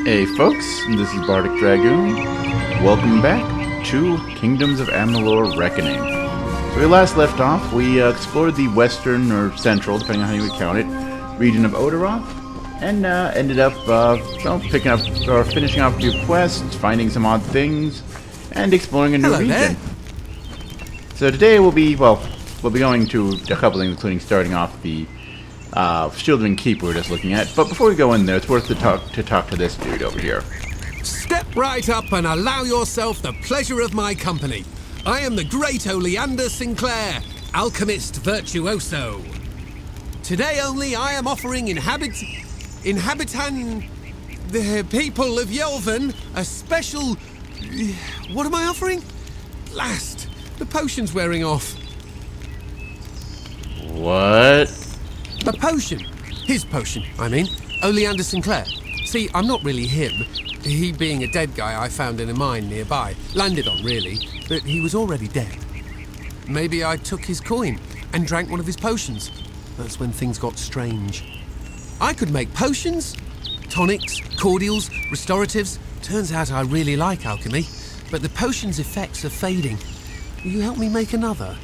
Hey folks, this is Bardic Dragoon. Welcome back to Kingdoms of Amalur Reckoning. So we last left off, we explored the western or central, depending on how you would count it, region of Odaroth, and ended up picking up or finishing off a few quests, finding some odd things, and exploring a new region. There. So today we'll be going to a couple things, including starting off the Shielding Keep we were just looking at. But before we go in there, it's worth to talk to this dude over here. Step right up and allow yourself the pleasure of my company. I am the great Oleander Sinclair, alchemist virtuoso. Today only I am offering the people of Yelvan a special... What am I offering? Last, the potion's wearing off. What? A potion. His potion, I mean. Oleander Sinclair. See, I'm not really him. He being a dead guy I found in a mine nearby. Landed on, really. But he was already dead. Maybe I took his coin and drank one of his potions. That's when things got strange. I could make potions, tonics, cordials, restoratives. Turns out I really like alchemy. But the potion's effects are fading. Will you help me make another?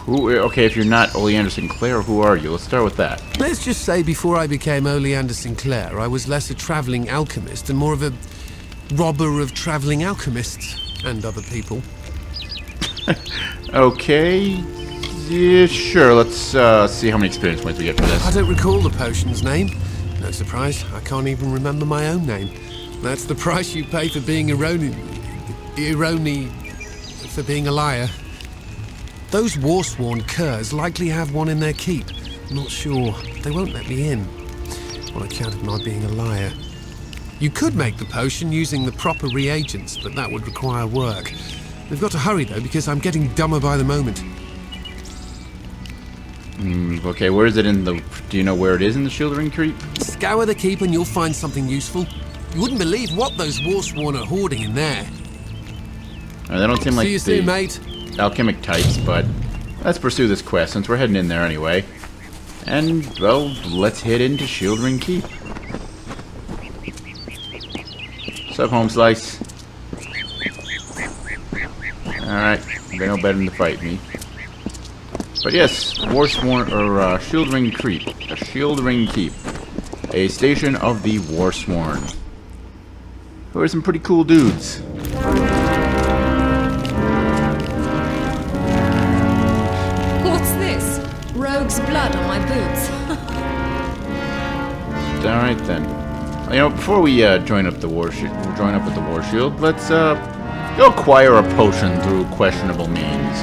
Okay, if you're not Oleander Sinclair, who are you? Let's start with that. Let's just say before I became Oleander Sinclair, I was less a travelling alchemist and more of a robber of travelling alchemists and other people. Okay. Yeah, sure. Let's see how many experience points we get for this. I don't recall the potion's name. No surprise, I can't even remember my own name. That's the price you pay for being for being a liar. Those Warsworn curs likely have one in their keep. Not sure. They won't let me in. On account of my being a liar. You could make the potion using the proper reagents, but that would require work. We've got to hurry, though, because I'm getting dumber by the moment. Okay, where is it in the... Do you know where it is in the Shielding Keep? Scour the keep and you'll find something useful. You wouldn't believe what those Warsworn are hoarding in there. They don't seem like See you soon, mate. Alchemic types, but let's pursue this quest since we're heading in there anyway. And, well, let's head into Shielding Keep. What's up, Home Slice? Alright, they know better than to fight me. But yes, Warsworn, or Shielding Keep. A Shielding Keep. A station of the Warsworn. Who are some pretty cool dudes. Rogue's blood on my boots. Alright then. You know, before we join up with the War Shield, let's go acquire a potion through questionable means.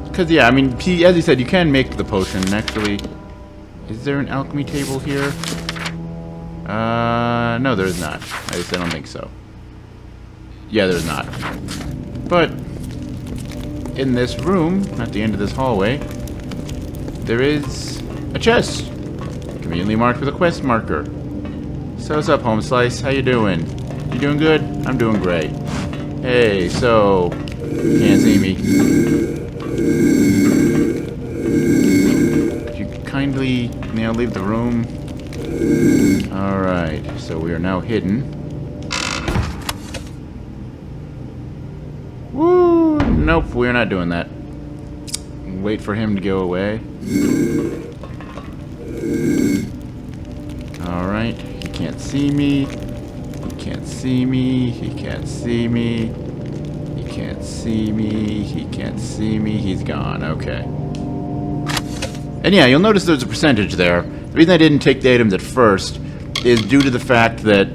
Because, yeah, I mean, as he said, you can make the potion. Actually, is there an alchemy table here? No, there is not. I don't think so. Yeah, there's not. But in this room, at the end of this hallway, there is a chest, conveniently marked with a quest marker. So what's up, Home Slice? How you doing? You doing good? I'm doing great. Hey, so you can't see me. Could you kindly, leave the room? All right. So we are now hidden. Woo! Nope, we're not doing that. Wait for him to go away. Alright, he can't see me. He can't see me. He can't see me. He can't see me. He can't see me. He's gone. Okay. And yeah, you'll notice there's a percentage there. The reason I didn't take the items at first is due to the fact that...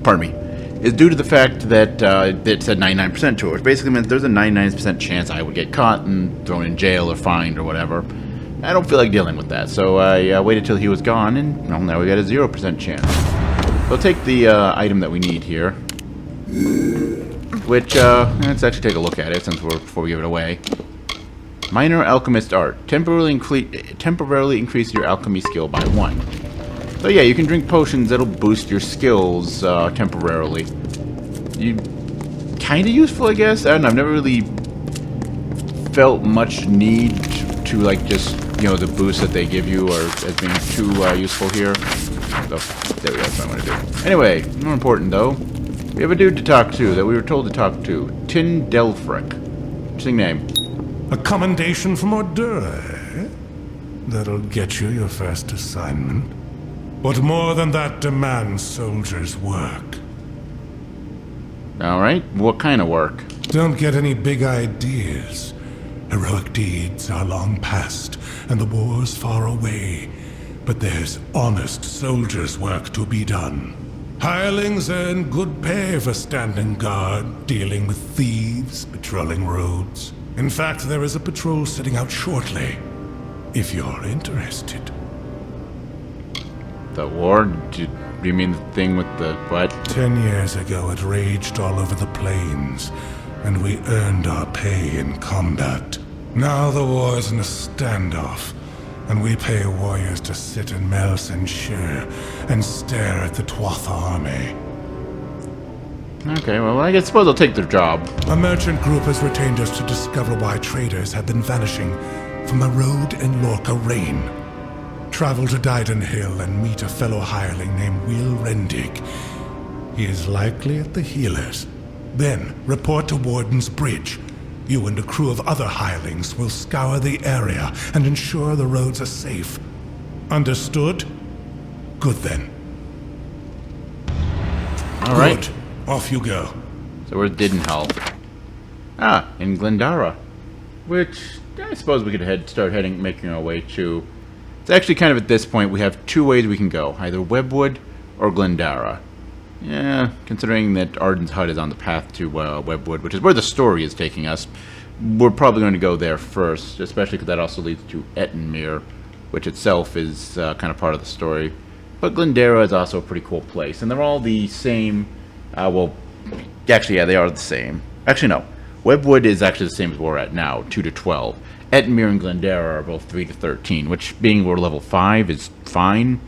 pardon me. Is due to the fact that it said 99% to it, which basically meant there's a 99% chance I would get caught and thrown in jail or fined or whatever. I don't feel like dealing with that, so I waited till he was gone, and well, now we got a 0% chance. We'll take the item that we need here, which let's actually take a look at it before we give it away. Minor Alchemist Art. Temporarily increase your alchemy skill by 1. So yeah, you can drink potions that'll boost your skills temporarily. Kind of useful, I guess. I don't know, I've never really felt much need to like just the boosts that they give you are as being too useful here. So there we go. That's what I'm gonna do. Anyway, more important though, we have a dude to talk to that we were told to talk to. Tin Delfric. Interesting name. A commendation from Odaroth, eh? That'll get you your first assignment. What more than that demands soldiers' work? Alright, what kind of work? Don't get any big ideas. Heroic deeds are long past, and the war's far away. But there's honest soldiers' work to be done. Hirelings earn good pay for standing guard, dealing with thieves, patrolling roads. In fact, there is a patrol setting out shortly, if you're interested. The war? Do you mean the thing with the what? 10 years ago, it raged all over the plains, and we earned our pay in combat. Now the war's in a standoff, and we pay warriors to sit in Melsenshire and stare at the Twatha army. Okay, well, I suppose I'll take their job. A merchant group has retained us to discover why traders have been vanishing from a road in Lorca Rain. Travel to Dyden Hill and meet a fellow hireling named Will Rendig. He is likely at the healers. Then report to Warden's Bridge. You and a crew of other hirelings will scour the area and ensure the roads are safe. Understood? Good then. Alright. Good. Off you go. So where's Didenhall? Ah, in Glendara. Which I suppose we could start making our way to. It's actually kind of at this point we have two ways we can go. Either Webwood or Glendara. Yeah, considering that Arden's hut is on the path to Webwood, which is where the story is taking us, we're probably going to go there first, especially because that also leads to Ettenmere, which itself is kind of part of the story. But Glendara is also a pretty cool place, and they're all the same. Well, actually, yeah, they are the same. Actually, no. Webwood is actually the same as we're at now, 2 to 12. Ettenmere and Glendara are both 3 to 13, which, being we're level 5, is fine.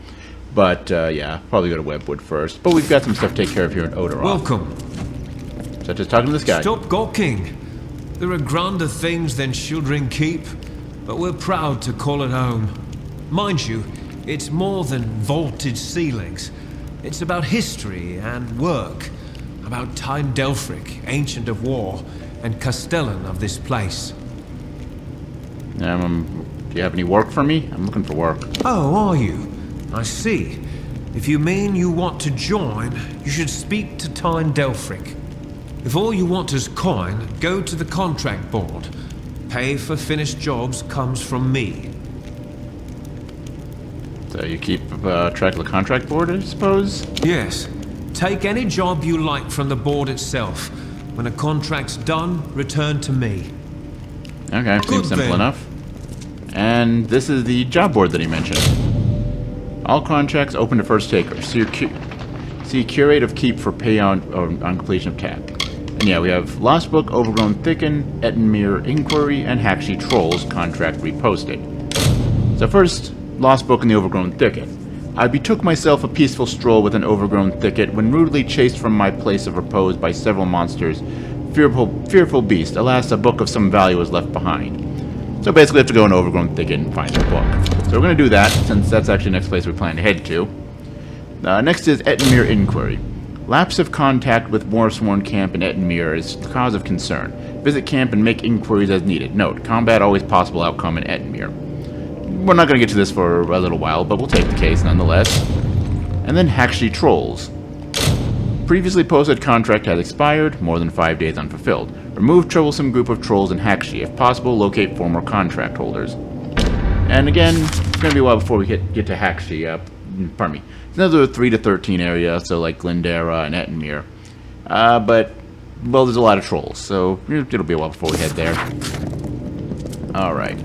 But, yeah, probably go to Webwood first. But we've got some stuff to take care of here in Odaroth. Welcome. Such as talking to this guy. Stop gawking. There are grander things than Shieldring Keep, but we're proud to call it home. Mind you, it's more than vaulted ceilings. It's about history and work. About Time Delfric, Ancient of War, and Castellan of this place. Do you have any work for me? I'm looking for work. Oh, are you? I see. If you mean you want to join, you should speak to Time Delfric. If all you want is coin, go to the contract board. Pay for finished jobs comes from me. So you keep track of the contract board, I suppose? Yes. Take any job you like from the board itself. When a contract's done, return to me. Okay, seems simple then. enough. And this is the job board that he mentioned. All contracts open to first takers. See Curate of Keep for pay on completion of task. And yeah, we have Lost Book, Overgrown Thicken, Ettenmere Inquiry, and Hackshee Trolls contract reposted. So first, Lost Book and the Overgrown Thicket. I betook myself a peaceful stroll with an overgrown thicket when rudely chased from my place of repose by several monsters. Fearful beast. Alas, a book of some value was left behind. So basically, we have to go in an overgrown thicket and find the book. So we're going to do that, since that's actually the next place we plan to head to. Next is Ettenmere Inquiry. Lapse of contact with Morsworn Camp in Ettenmere is the cause of concern. Visit camp and make inquiries as needed. Note, combat always possible outcome in Ettenmere. We're not going to get to this for a little while, but we'll take the case nonetheless. And then Hackshee Trolls. Previously posted contract has expired, more than 5 days unfulfilled. Remove troublesome group of trolls in Hackshee. If possible, locate former contract holders. And again, it's going to be a while before we get to Hackshee. Pardon me. It's another 3 to 13 area, so like Glendara and Ettenmere. But, well, there's a lot of trolls, so it'll be a while before we head there. Alright.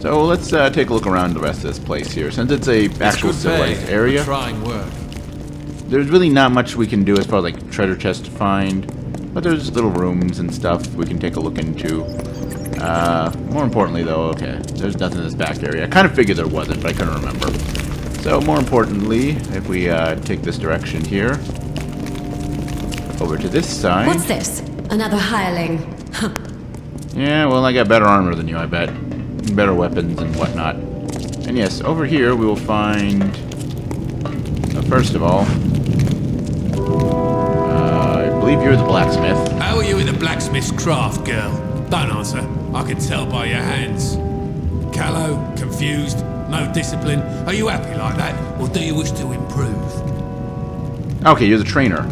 So let's take a look around the rest of this place here. Since it's a actual civilized area, Trying work. there's really not much we can do as far as like treasure chests to find. But there's little rooms and stuff we can take a look into. More importantly though, okay, there's nothing in this back area. I kind of figured there wasn't, but I couldn't remember. So more importantly, if we take this direction here, over to this side. What's this? Another hireling. Huh. Yeah, well, I got better armor than you, I bet. better weapons and whatnot. And yes, over here we will find, first of all, I believe you're the blacksmith. How are you in the blacksmith's craft, girl? Don't answer. I can tell by your hands. Callow, confused, no discipline. Are you happy like that, or do you wish to improve? Okay, you're the trainer.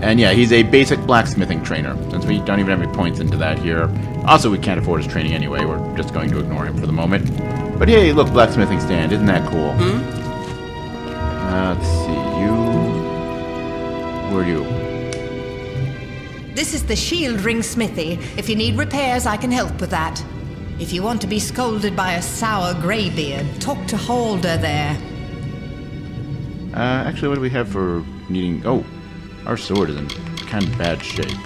And yeah, he's a basic blacksmithing trainer, since we don't even have any points into that here. Also, we can't afford his training anyway. We're just going to ignore him for the moment. But hey, look, blacksmithing stand. Isn't that cool? Let's see. Who are you? This is the shield ring smithy. If you need repairs, I can help with that. If you want to be scolded by a sour greybeard, talk to Halder there. Actually, what do we have for needing... Oh, our sword is in kind of bad shape.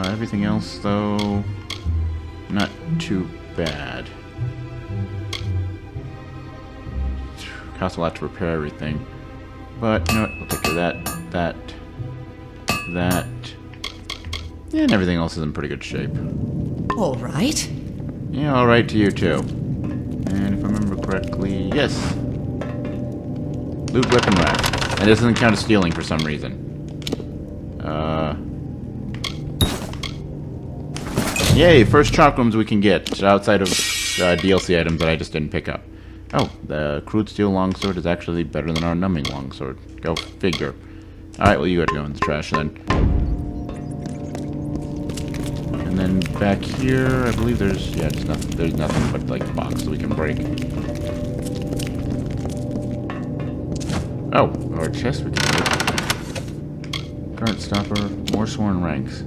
Everything else, though, not too bad. Costs a lot to repair everything. But, you know what, we'll take care of that. Yeah, and everything else is in pretty good shape. All right. Yeah, alright to you, too. And if I remember correctly, yes. Loot weapon rack. And this doesn't count as stealing for some reason. Yay, first chakrams we can get outside of DLC items that I just didn't pick up. Oh, the crude steel longsword is actually better than our numbing longsword. Go figure. Alright, well, you gotta go in the trash then. And then back here, I believe there's, yeah, just nothing. There's nothing but, like, boxes we can break. Oh, or a chest we can break. Guard stopper, more sworn ranks.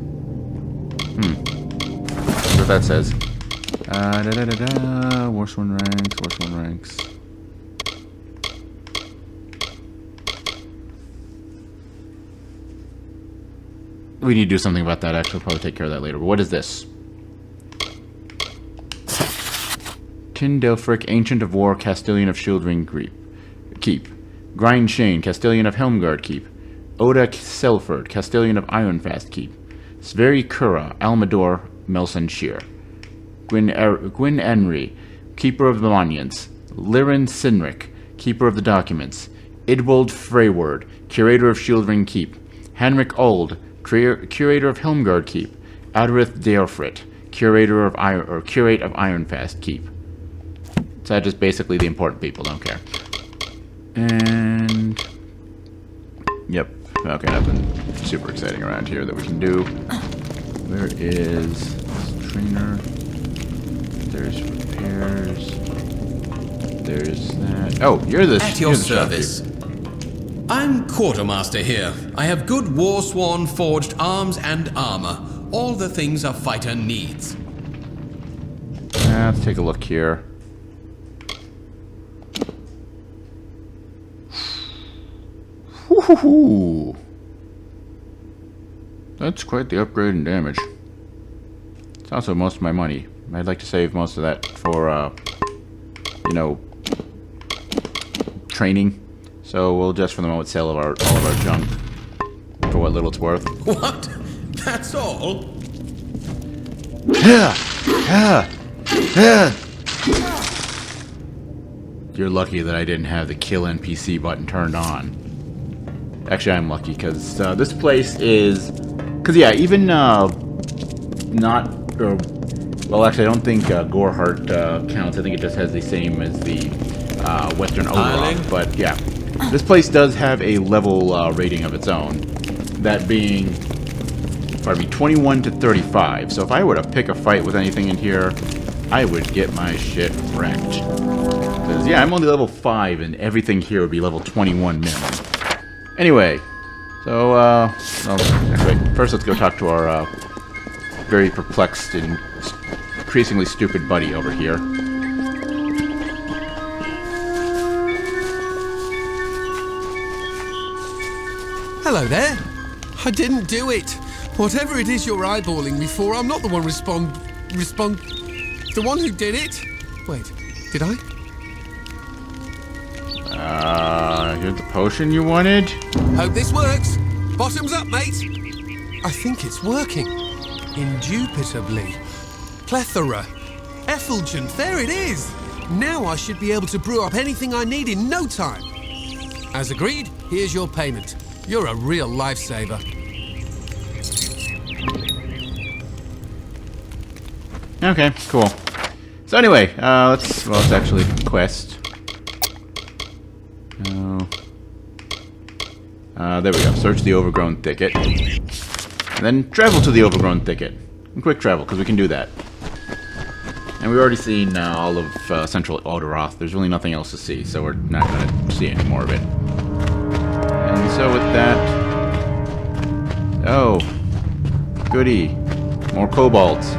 That's what that says. War sworn ranks. We need to do something about that, actually. We'll probably take care of that later. But what is this? Tindelfric, Ancient of War, Castellan of Shieldring Keep. Grind Shane, Castellan of Helmgard Keep. Oda Selford, Castellan of Ironfast Keep. Sveri Kura, Almador, Melson Shear. Gwyn Enri, Keeper of the Monuments. Lirin Sinric, Keeper of the Documents. Idwold Freyward, Curator of Shieldring Keep. Henrik Old, Curator of Helmgard Keep. Adarith Deofrit, Curator of Curate of Ironfast Keep. So that's just basically the important people, don't care. And yep. Okay, nothing super exciting around here that we can do. Where is this trainer? There's repairs. There's that. Oh, you're the At your service. I'm quartermaster here. I have good war-sworn forged arms and armor. All the things a fighter needs. Let's take a look here. Woohoo! That's quite the upgrade in damage. It's also most of my money. I'd like to save most of that for, you know, training. So we'll just for the moment sell all of our junk for what little it's worth. What? That's all? You're lucky that I didn't have the kill NPC button turned on. Actually, I'm lucky because this place is... Because, yeah, even not... Or, well, actually, I don't think Goreheart counts. I think it just has the same as the Western Odaroth. But, yeah. This place does have a level rating of its own. That being... Pardon me, 21 to 35. So if I were to pick a fight with anything in here, I would get my shit wrecked. Because, yeah, I'm only level 5, and everything here would be level 21 minimum. Anyway, so, well, anyway, first let's go talk to our, very perplexed and increasingly stupid buddy over here. Hello there. I didn't do it. Whatever it is you're eyeballing me for, I'm not the one the one who did it? Wait, did I? Here's the potion you wanted? Hope this works. Bottoms up, mate. I think it's working. Indubitably. Plethora. effulgent. There it is. Now I should be able to brew up anything I need in no time. As agreed, here's your payment. You're a real lifesaver. Okay, cool. So anyway, let's actually quest. There we go. Search the overgrown thicket. And then travel to the overgrown thicket. And quick travel, because we can do that. And we've already seen all of central Odaroth. There's really nothing else to see, so we're not going to see any more of it. And so with that... Oh. Goody. More kobolds.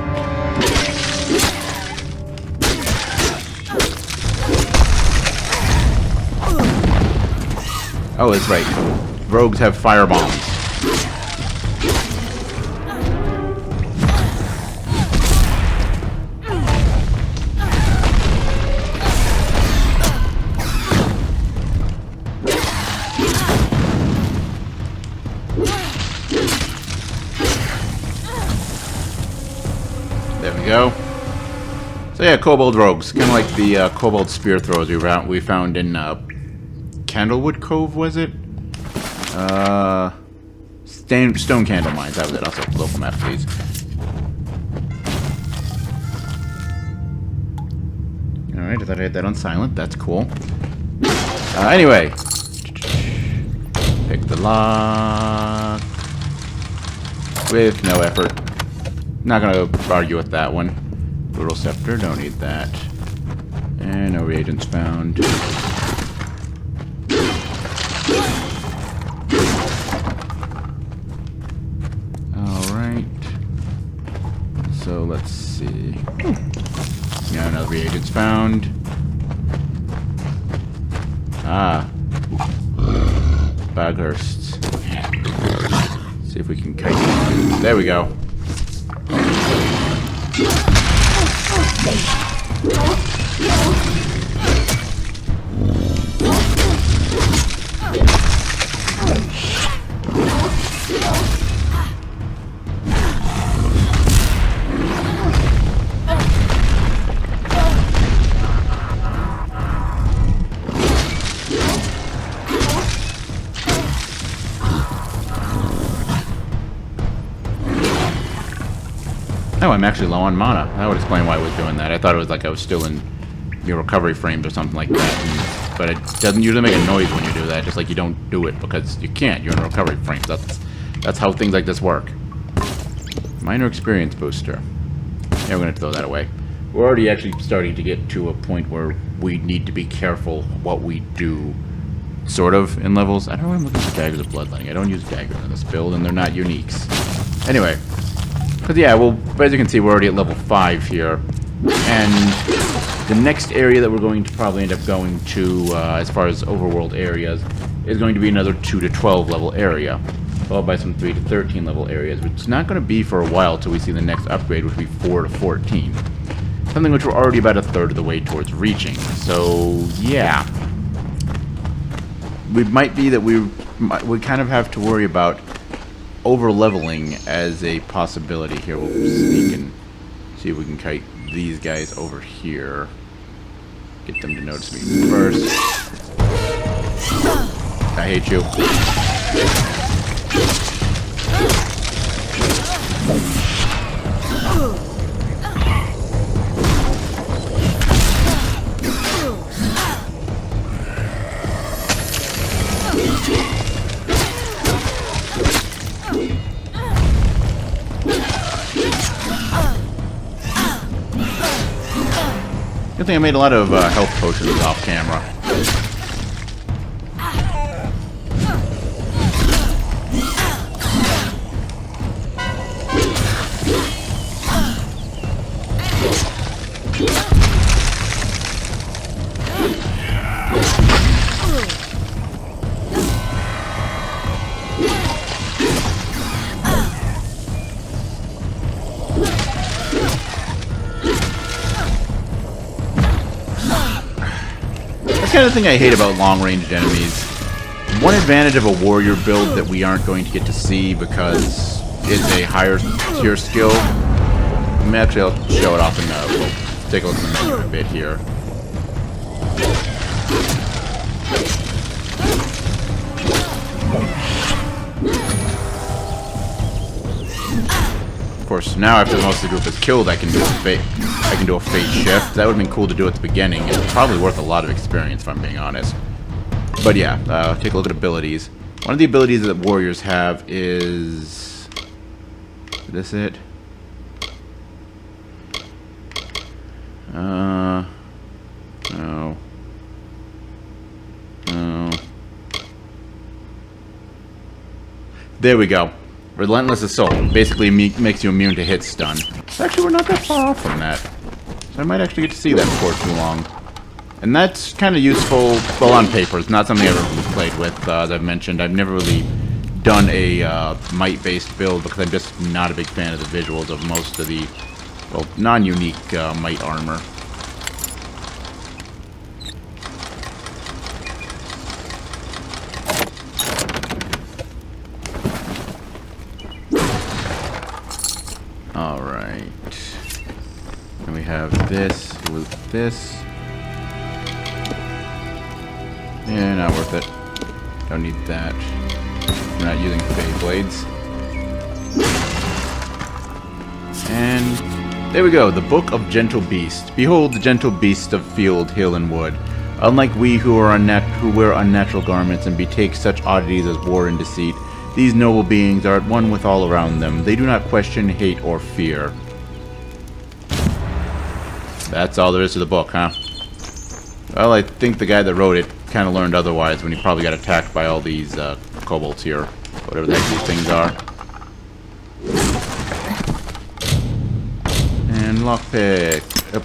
Oh, that's right. Rogues have fire bombs. There we go. So yeah, kobold rogues, kind of like the kobold spear throwers we found in Candlewood Cove, was it? Stone Candle Mines, that was it. Also, local map, please. Alright, I thought I had that on silent. That's cool. Anyway. Pick the lock. With no effort. Not gonna argue with that one. Brutal Scepter, don't need that. And no reagents found. So let's see. Yeah, no reagents found. Ah. Baghursts. See if we can kite. There we go. Oh, I'm actually low on mana. That would explain why I was doing that. I thought it was like I was still in your recovery frames or something like that. But it doesn't usually make a noise when you do that, just like you don't do it because you can't. You're in recovery frames. That's how things like this work. Minor experience booster. Yeah, we're going to throw that away. We're already actually starting to get to a point where we need to be careful what we do, sort of, in levels. I don't know why I'm looking for Daggers of Bloodletting. I don't use daggers in this build, and they're not uniques. Anyway. But yeah, well, as you can see, we're already at level 5 here. And the next area that we're going to probably end up going to, as far as overworld areas, is going to be another 2 to 12 level area. Followed by some 3 to 13 level areas, which is not going to be for a while till we see the next upgrade, which will be 4 to 14. Something which we're already about a third of the way towards reaching. So, yeah. We might be that we kind of have to worry about over-leveling as a possibility here. We'll sneak and see if we can kite these guys over here. Get them to notice me first. I hate you. Good thing I made a lot of health potions off camera. Kind of thing I hate about long-range enemies. One advantage of a warrior build that we aren't going to get to see because it's a higher tier skill. Actually, I'll show it off in take a look at the menu a bit here. Of course, now after most of the group is killed, I can do a fate shift. That would have been cool to do at the beginning, and it's probably worth a lot of experience if I'm being honest. But yeah, take a look at abilities. One of the abilities that warriors have is this it? No. No. There we go. Relentless Assault. Basically makes you immune to hit stun. Actually, we're not that far off from that. So I might actually get to see that before too long. And that's kind of useful, well, on paper. It's not something I've ever really played with. As I've mentioned, I've never really done a might-based build because I'm just not a big fan of the visuals of most of the, well, non-unique might armor. Alright. And we have this with this. Yeah, not worth it. Don't need that. We're not using Fey Blades. And there we go, the Book of Gentle Beast. Behold the gentle beasts of field, hill, and wood. Unlike we who wear unnatural garments and betake such oddities as war and deceit, these noble beings are at one with all around them. They do not question, hate, or fear. That's all there is to the book, huh? Well, I think the guy that wrote it kind of learned otherwise when he probably got attacked by all these kobolds here. Whatever the heck these things are. And lockpick. Yep.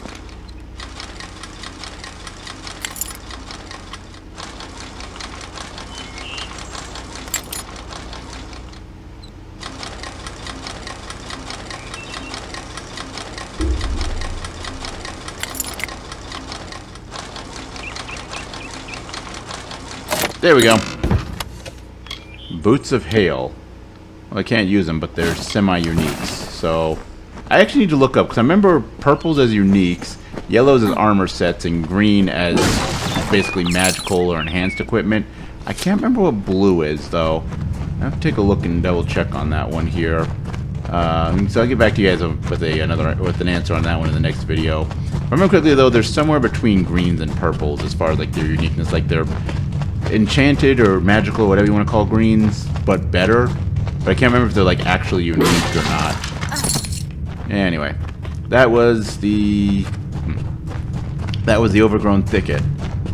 There we go. Boots of Hail. Well, I can't use them, but they're semi-uniques. So, I actually need to look up, because I remember purples as uniques, yellows as armor sets, and green as basically magical or enhanced equipment. I can't remember what blue is, though. I have to take a look and double check on that one here. So I'll get back to you guys with an answer on that one in the next video. Remember quickly, though, there's somewhere between greens and purples as far as like their uniqueness, like they're enchanted or magical, whatever you want to call greens, but better. But I can't remember if they're like actually unique or not. Anyway, that was the overgrown thicket.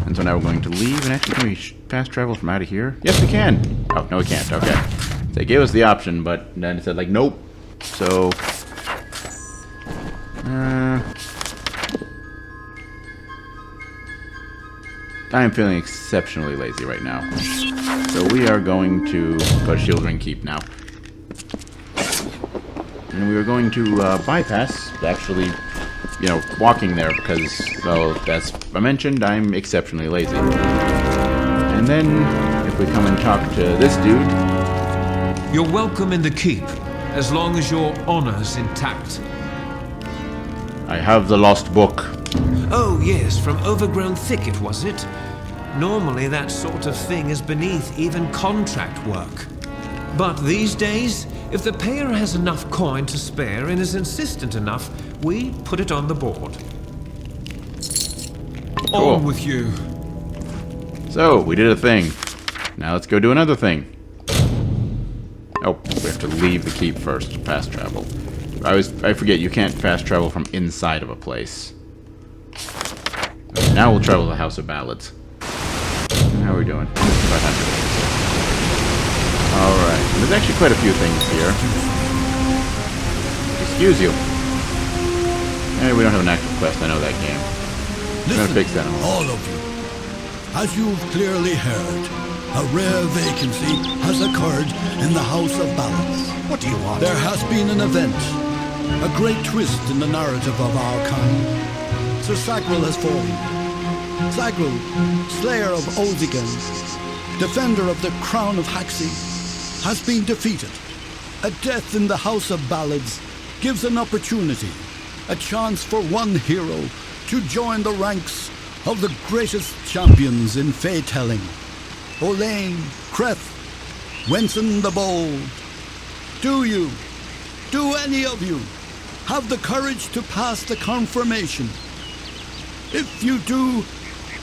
And so now we're going to leave, and actually can we fast travel from out of here? Yes, we can. Oh, no, we can't. Okay. So they gave us the option, but then it said like nope. So I am feeling exceptionally lazy right now. So we are going to go to Shieldring Keep now. And we are going to bypass, actually, you know, walking there because, well, as I mentioned, I'm exceptionally lazy. And then, if we come and talk to this dude... You're welcome in the keep, as long as your honor's intact. I have the lost book. Oh, yes, from overgrown thicket, was it? Normally that sort of thing is beneath even contract work. But these days, if the payer has enough coin to spare and is insistent enough, we put it on the board. Cool. On with you. So, we did a thing. Now let's go do another thing. Oh, we have to leave the keep first to fast travel. I forget, you can't fast travel from inside of a place. Now we'll travel to the House of Ballads. How are we doing? Alright, there's actually quite a few things here. Excuse you. Hey, we don't have an active quest, I know that game. I'm gonna fix that in a moment. All of you. As you've clearly heard, a rare vacancy has occurred in the House of Ballads. What do you want? There has been an event, a great twist in the narrative of our kind. Sir Sagril has fallen. Sagril, slayer of Olzigan, defender of the crown of Haxi, has been defeated. A death in the House of Ballads gives an opportunity, a chance for one hero to join the ranks of the greatest champions in fey-telling. Olain, Creth, Wenson the Bold. Do any of you, have the courage to pass the confirmation? If you do,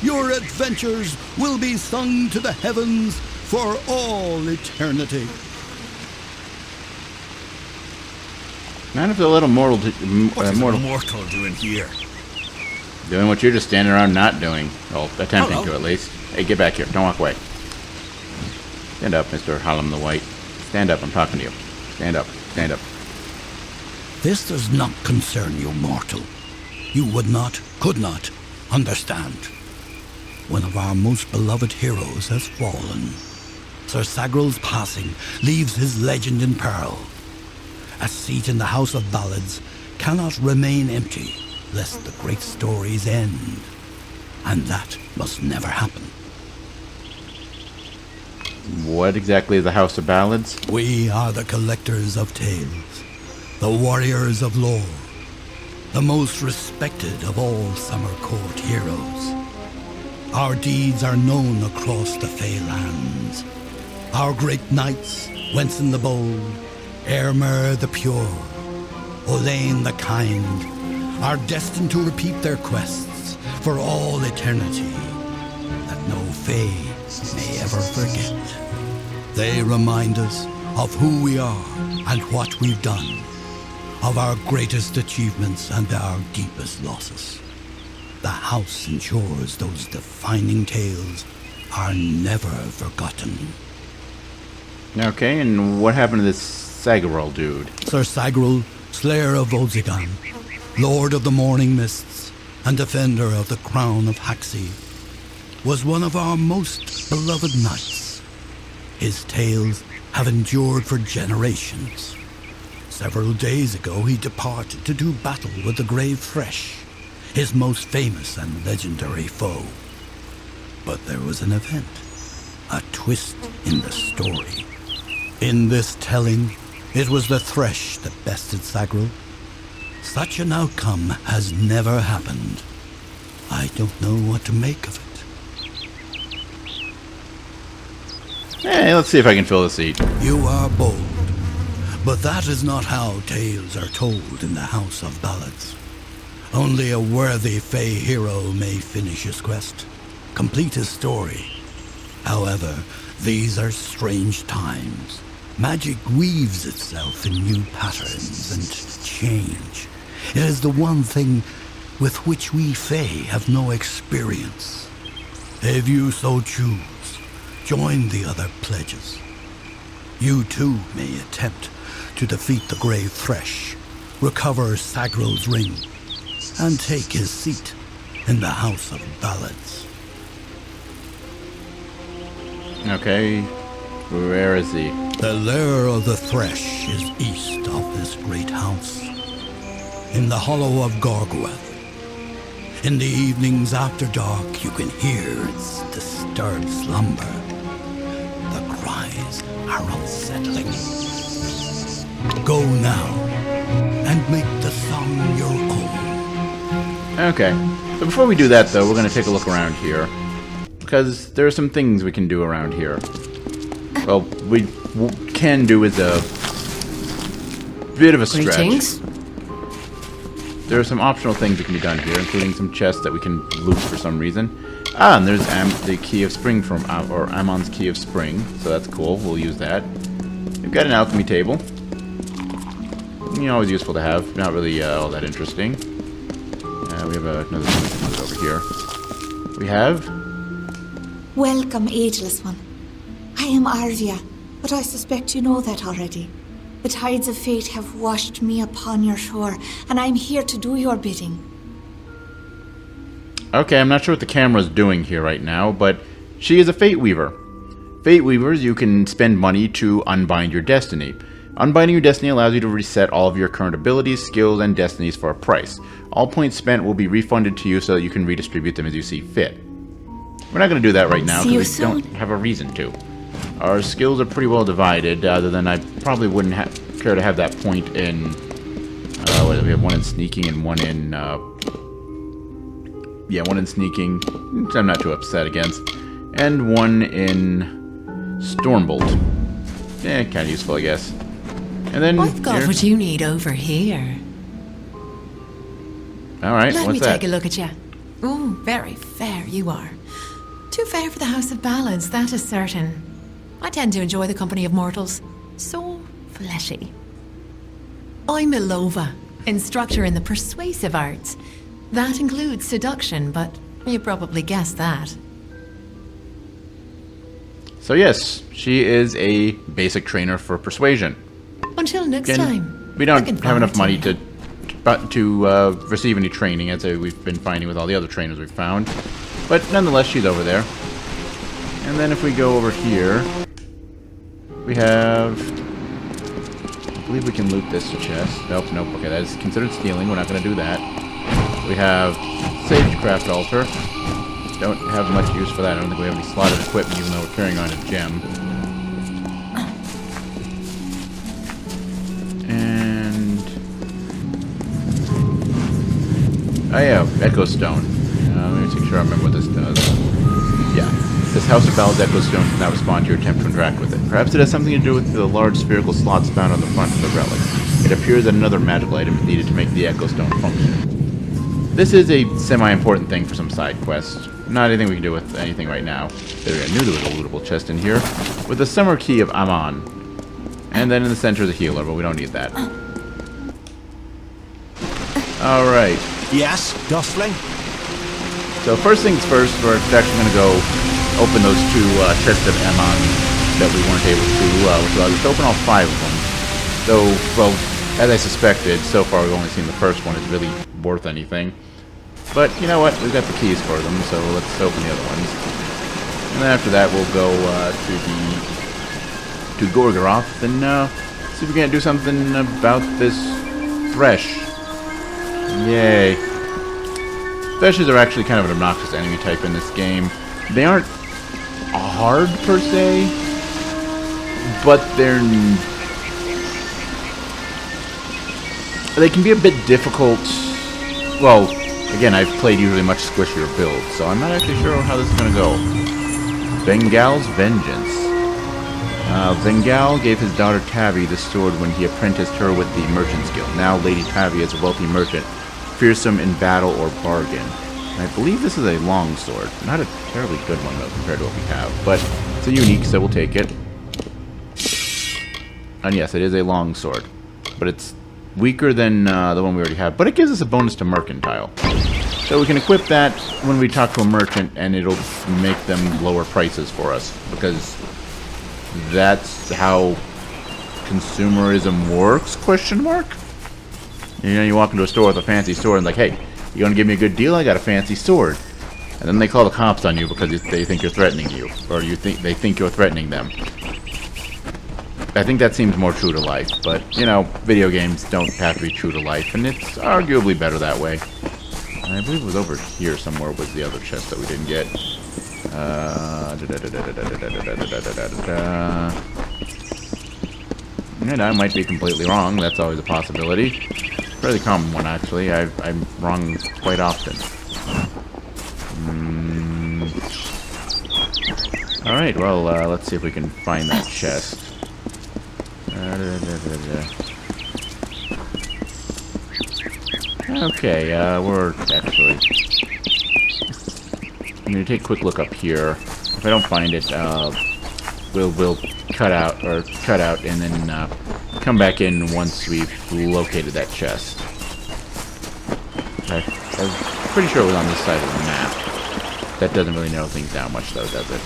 your adventures will be sung to the heavens for all eternity. Man, if a little mortal, What is a mortal doing here? doing what you're just standing around not doing. Well, attempting to at least. Hey, get back here. Don't walk away. Stand up, Mr. Hallam the White. Stand up. I'm talking to you. Stand up. Stand up. This does not concern you, mortal. You would not, could not, understand. One of our most beloved heroes has fallen. Sir Sagral's passing leaves his legend in peril. A seat in the House of Ballads cannot remain empty, lest the great stories end. And that must never happen. What exactly is the House of Ballads? We are the collectors of tales, the warriors of lore, the most respected of all Summer Court heroes. Our deeds are known across the Fey lands. Our great knights, Wenson the Bold, Airmer the Pure, Olain the Kind, are destined to repeat their quests for all eternity, that no Fey may ever forget. They remind us of who we are and what we've done, of our greatest achievements and our deepest losses. The house ensures those defining tales are never forgotten. Okay, and what happened to this Sagral dude? Sir Sagral, Slayer of Volzigan, Lord of the Morning Mists, and Defender of the Crown of Haxi, was one of our most beloved knights. His tales have endured for generations. Several days ago he departed to do battle with the Grave Fresh, his most famous and legendary foe. But there was an event, a twist in the story. In this telling, it was the Thresh that bested Sagral. Such an outcome has never happened. I don't know what to make of it. Hey, let's see if I can fill the seat. You are bold, but that is not how tales are told in the House of Ballads. Only a worthy Fey hero may finish his quest, complete his story. However, these are strange times. Magic weaves itself in new patterns and change. It is the one thing with which we Fey have no experience. If you so choose, join the other pledges. You too may attempt to defeat the Grave Thresh, recover Sagral's ring, and take his seat in the House of Ballads. Okay, where is he? The lair of the Thresh is east of this great house, in the hollow of Gorgweth. In the evenings after dark, you can hear its disturbed slumber. The cries are unsettling. Go now, and make the song your own. Okay, so before we do that though, we're going to take a look around here. Because there are some things we can do around here. Well, we can do is a bit of a stretch. Greetings. There are some optional things that can be done here, including some chests that we can loot for some reason. Ah, and there's the Key of Spring from, or Ammon's Key of Spring, so that's cool. We'll use that. We've got an alchemy table. Always useful to have. Not really all that interesting. We have another thing over here. We have... Welcome, Ageless One. I am Arvia, but I suspect you know that already. The tides of fate have washed me upon your shore, and I'm here to do your bidding. Okay, I'm not sure what the camera's doing here right now, but she is a Fate Weaver. Fate Weavers, you can spend money to unbind your destiny. Unbinding your destiny allows you to reset all of your current abilities, skills, and destinies for a price. All points spent will be refunded to you so that you can redistribute them as you see fit. We're not going to do that right now because we don't have a reason to. Our skills are pretty well divided, other than I probably wouldn't care to have that point in... we have one in sneaking and one in yeah, one in sneaking, which I'm not too upset against, and one in Stormbolt. Yeah, kind of useful, I guess. And then I've got here. what you need over here. All right, Let what's me that? take a look at you. Oh, very fair you are. Too fair for the House of Ballads, that is certain. I tend to enjoy the company of mortals. So fleshy. I'm Ilova, instructor in the persuasive arts. That includes seduction, but you probably guessed that. So yes, she is a basic trainer for persuasion. Until next Again, time. we don't Looking have enough money forward to receive any training, as we've been finding with all the other trainers we've found. But nonetheless, she's over there. And then if we go over here, we have... I believe we can loot this chest. Nope, nope. Okay, that is considered stealing. We're not going to do that. We have Sagecraft Altar. Don't have much use for that. I don't think we have any slotted equipment, even though we're carrying on a gem. And... oh yeah, Echo Stone. Let me make sure I remember what this does. Yeah. This House of Ballads Echo Stone does not respond to your attempt to interact with it. Perhaps it has something to do with the large spherical slots found on the front of the relic. It appears that another magical item is needed to make the Echo Stone function. This is a semi-important thing for some side quests. Not anything we can do with anything right now. There, I knew there was a lootable chest in here. With the Summer Key of Amon. And then in the center is a healer, but we don't need that. Alright. Yes, Gosling? So first things first, we're actually going to go open those two chests of Amon that we weren't able to, which allows us to open all 5 of them. Though, well, as I suspected, so far we've only seen the first one is really worth anything. But, you know what, we've got the keys for them, so let's open the other ones. And then after that we'll go to Gorgoroth and see if we can't do something about this Thresh. Yay. Threshes are actually kind of an obnoxious enemy type in this game. They aren't hard per se, but they can be a bit difficult. Well, again, I've played usually much squishier builds, so I'm not actually sure how this is going to go. Bengal's Vengeance. Bengal gave his daughter Tavi the sword when he apprenticed her with the Merchant's Guild. Now Lady Tavi is a wealthy merchant, fearsome in battle or bargain. And I believe this is a long sword. Not a terribly good one, though, compared to what we have. But it's a unique, so we'll take it. And yes, it is a long sword. But it's weaker than the one we already have. But it gives us a bonus to Mercantile. So we can equip that when we talk to a merchant, and it'll make them lower prices for us. Because that's how consumerism works, question mark? You know, you walk into a store with a fancy sword and like, hey, you gonna give me a good deal? I got a fancy sword. And then they call the cops on you because they think you're threatening you. Or they think you're threatening them. I think that seems more true to life. But, you know, video games don't have to be true to life. And it's arguably better that way. And I believe it was over here somewhere was the other chest that we didn't get. And I might be completely wrong. That's always a possibility. Fairly common one, actually. I'm wrong quite often. Alright, well, let's see if we can find that chest. Okay, we're actually... I'm going to take a quick look up here. If I don't find it, we'll cut out and then come back in once we've located that chest. I'm pretty sure it was on this side of the map. That doesn't really narrow things down much, though, does it?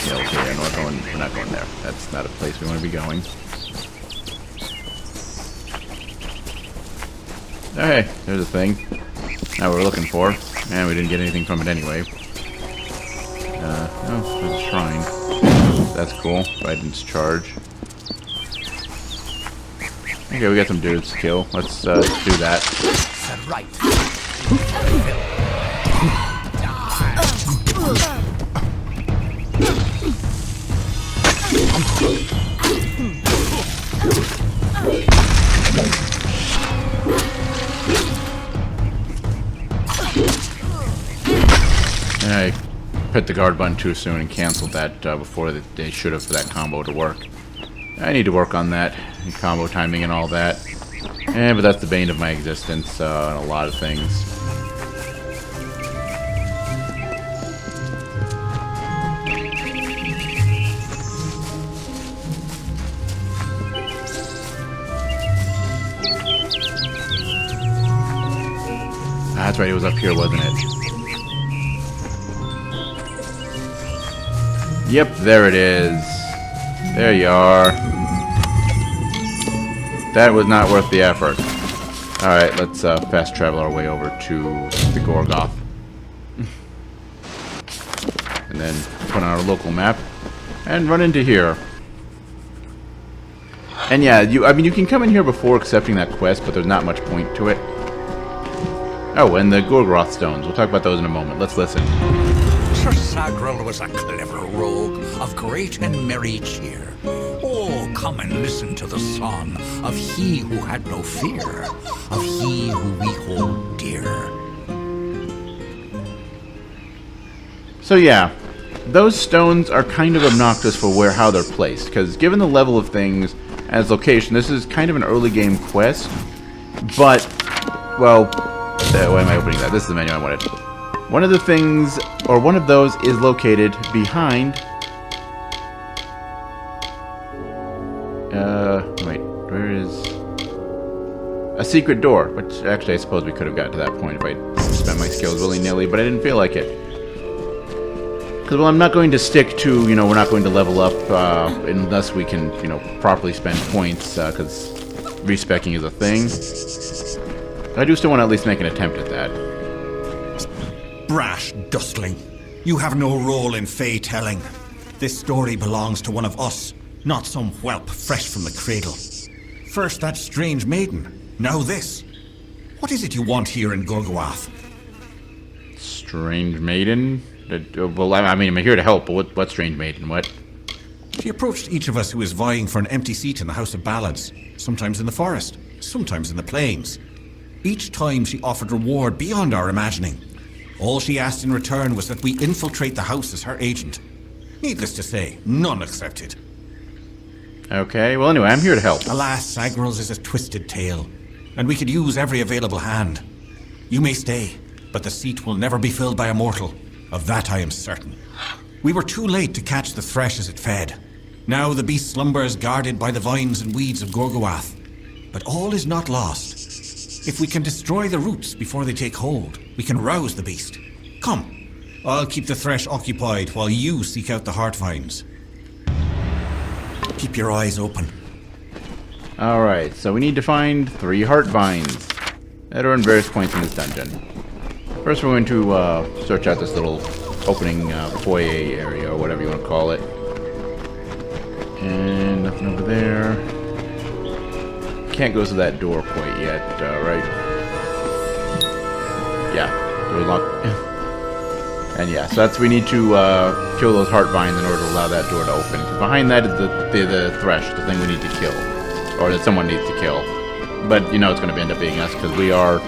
Yeah, okay, we're not going there. That's not a place we want to be going. Okay, there's a thing. Now we're looking for. And we didn't get anything from it anyway. Oh, there's a shrine. That's cool. Guidance charge. Okay, we got some dudes to kill. Let's do that. Right. I hit the guard button too soon and canceled that before they should have for that combo to work. I need to work on that, combo timing and all that. But that's the bane of my existence in a lot of things. That's right, it was up here, wasn't it? Yep, there it is. There you are. That was not worth the effort. Alright, let's fast travel our way over to the Gorgoth. And then put on our local map and run into here. And yeah, I mean, you can come in here before accepting that quest, but there's not much point to it. Oh, and the Gorgoth stones. We'll talk about those in a moment. Let's listen. Sir Sagrel was a clever rogue of great and merry cheer. Oh, come and listen to the song of he who had no fear, of he who we hold dear. So yeah, those stones are kind of obnoxious for how they're placed, because given the level of things and its location, this is kind of an early game quest, but, well, why am I opening that? This is the menu I wanted. One of the things, or one of those, is located behind... wait, where is... a secret door, which actually I suppose we could have gotten to that point if I spent my skills willy-nilly, but I didn't feel like it. Because, well, I'm not going to stick to, you know, we're not going to level up unless we can, you know, properly spend points, because respecking is a thing. I do still want to at least make an attempt at that. Brash dustling. You have no role in fey telling. This story belongs to one of us, not some whelp fresh from the cradle. First that strange maiden, now this. What is it you want here in Gorgoth? Strange maiden? Well, I mean, I'm here to help, but what strange maiden? What? She approached each of us who is vying for an empty seat in the House of Ballads, sometimes in the forest, sometimes in the plains. Each time she offered reward beyond our imagining. All she asked in return was that we infiltrate the house as her agent. Needless to say, none accepted. Okay, well anyway, I'm here to help. Alas, Sagrel's is a twisted tale, and we could use every available hand. You may stay, but the seat will never be filled by a mortal. Of that I am certain. We were too late to catch the thresh as it fed. Now the beast slumbers guarded by the vines and weeds of Gorgoth. But all is not lost. If we can destroy the roots before they take hold, we can rouse the beast. Come, I'll keep the thresh occupied while you seek out the heart vines. Keep your eyes open. Alright, so we need to find 3 heart vines that are in various points in this dungeon. First we're going to search out this little opening foyer area, or whatever you want to call it. And nothing over there. Can't go to that door quite yet, right? Yeah, door's locked. And yeah, so we need to kill those heart vines in order to allow that door to open. Behind that is the thresh, the thing we need to kill, or that someone needs to kill. But you know it's going to end up being us because we are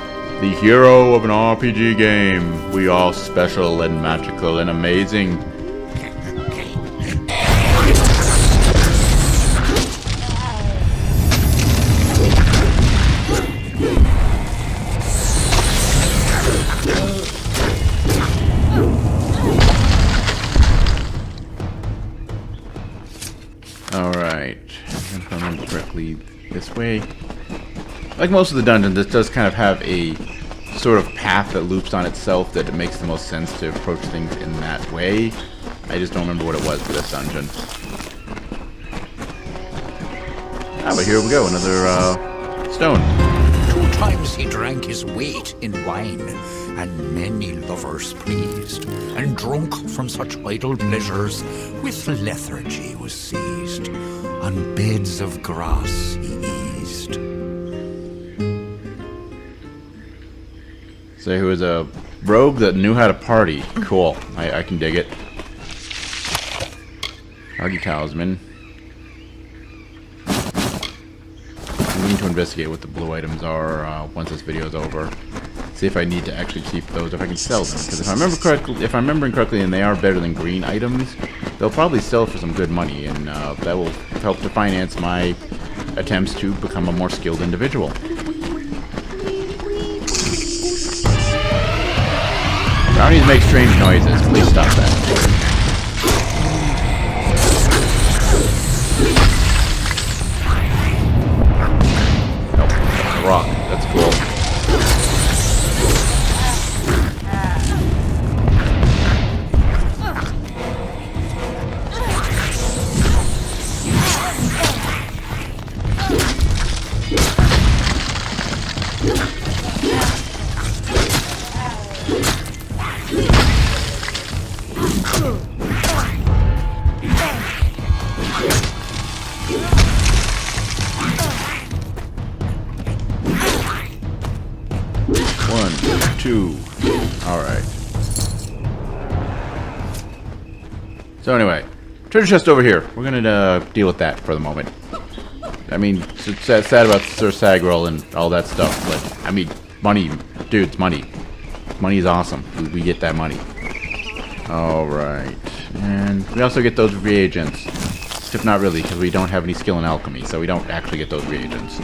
the hero of an RPG game. We are special and magical and amazing. Alright, if I remember correctly, this way. Like most of the dungeons, this does kind of have a sort of path that loops on itself that it makes the most sense to approach things in that way. I just don't remember what it was for this dungeon. Ah, but here we go, another stone. 2 times he drank his weight in wine, and many lovers pleased, and drunk from such idle pleasures, with lethargy was seized, on beds of grass he eased. So he was a rogue that knew how to party. Cool, I can dig it. Hardy Talisman. We need to investigate what the blue items are once this video is over. See if I need to actually keep those, if I can sell them. Because if I'm remembering correctly, and they are better than green items, they'll probably sell for some good money, and that will help to finance my attempts to become a more skilled individual. Brownies make strange noises. Please stop that. Nope, that's a rock. That's cool. Alright. So anyway, treasure chest over here. We're gonna deal with that for the moment. I mean, it's sad about Sir Sagrel and all that stuff, but I mean, money, dude, it's money. Money is awesome. We get that money. Alright. And we also get those reagents. Except not really, because we don't have any skill in alchemy, so we don't actually get those reagents.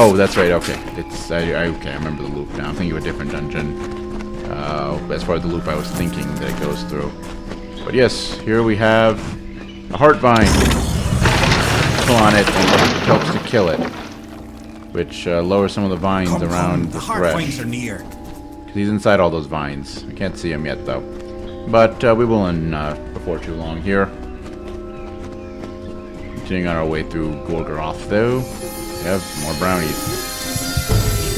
Oh, that's right. Okay, okay. I remember the loop now. I'm thinking of a different dungeon. As far as the loop I was thinking that it goes through. But yes, here we have a heart vine. Pull on it, and it helps to kill it, which lowers some of the vines around the heart vines are near. Because he's inside all those vines. I can't see him yet though. But we will in before too long here. Continuing on our way through Odaroth though. We have more brownies.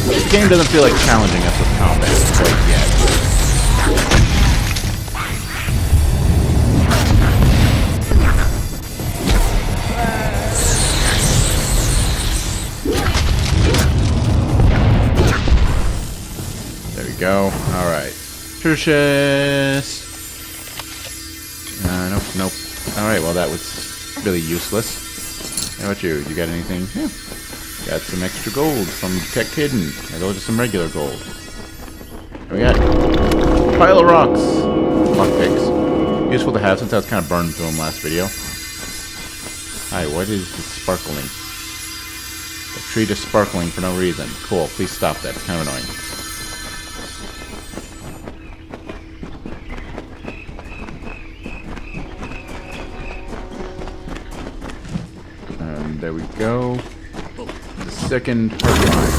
The game doesn't feel like challenging us with combat quite yet. There we go. Alright. Treasure chest. Nope, nope. Alright, well that was really useless. How about you? You got anything? Yeah. Got some extra gold from Tech Hidden. And those are some regular gold. And we got a pile of rocks. Lockpicks. Useful to have since I was kind of burned through them last video. Hi, what is this sparkling? The tree just sparkling for no reason. Cool, please stop that. It's kind of annoying. And there we go. Second heart line.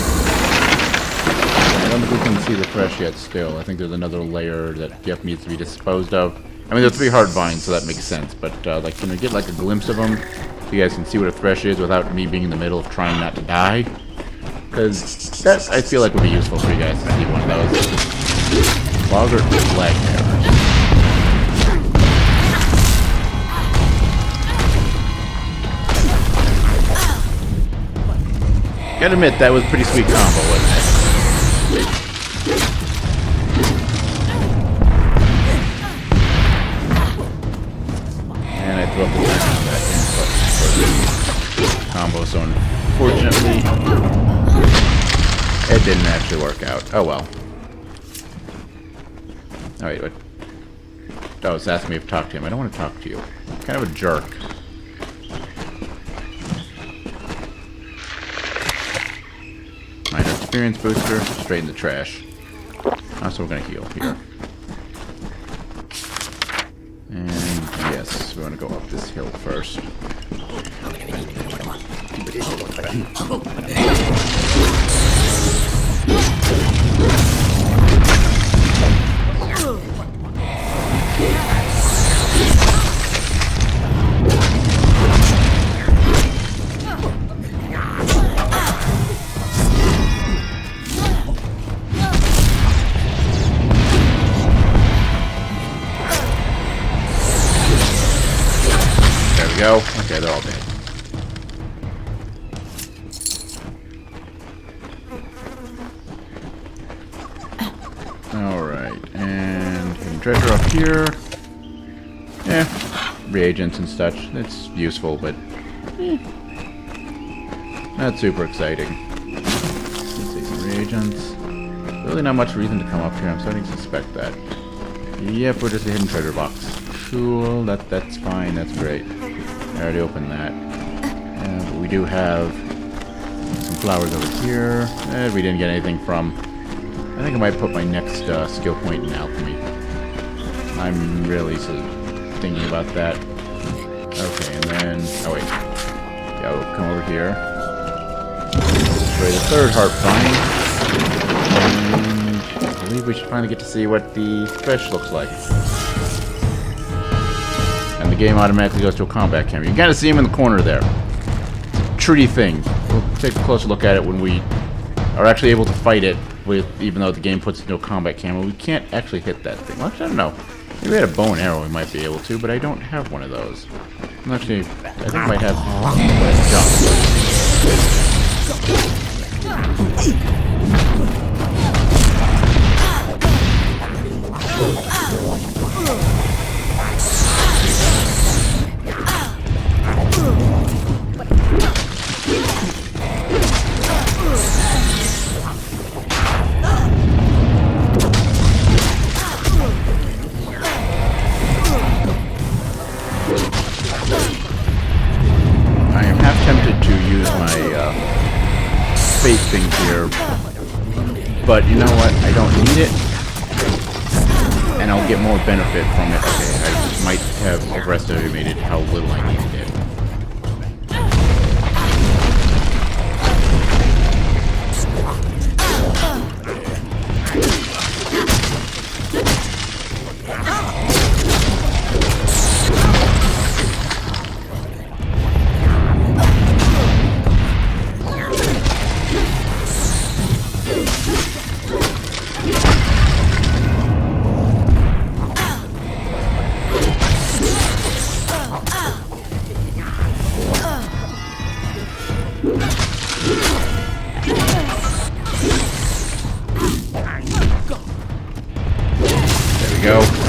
I don't think we can see the thresh yet still. I think there's another layer that Jeff needs to be disposed of. I mean, there's 3 hard vines, so that makes sense. But, like, can we get, like, a glimpse of them? So you guys can see what a thresh is without me being in the middle of trying not to die? Because that, I feel like, would be useful for you guys to see one of those. Logger lag errors. Gotta admit, that was a pretty sweet combo, wasn't it? And I threw up the back in combo, so unfortunately, it didn't actually work out. Oh well. Alright, what? Oh, it's asking me if to talk to him. I don't want to talk to you. I'm kind of a jerk. Experience booster, straight in the trash. Also, we're gonna heal here. And yes, we want to go up this hill first. Go. Okay, they're all dead. Alright, and hidden treasure up here. Yeah, reagents and such. It's useful, but That's super exciting. Let's see some reagents. Really not much reason to come up here. I'm starting to suspect that. Yep, we're just a hidden treasure box. Cool. That's fine. That's great. I already opened that. But we do have some flowers over here. We didn't get anything from. I think I might put my next skill point in alchemy. I'm really thinking about that. Okay, and then... Oh, wait. Yeah, we'll come over here. Destroy the third heart vine. And I believe we should finally get to see what the fish looks like. And the game automatically goes to a combat camera. You gotta see him in the corner there. It's a treaty thing. We'll take a closer look at it when we are actually able to fight it, even though the game puts it into a combat camera. We can't actually hit that thing. Well, actually, I don't know. Maybe we had a bow and arrow we might be able to, but I don't have one of those. Actually, I think I might have fate things here, but you know what? I don't need it, and I'll get more benefit from it. Okay, I might have overestimated how little I needed it.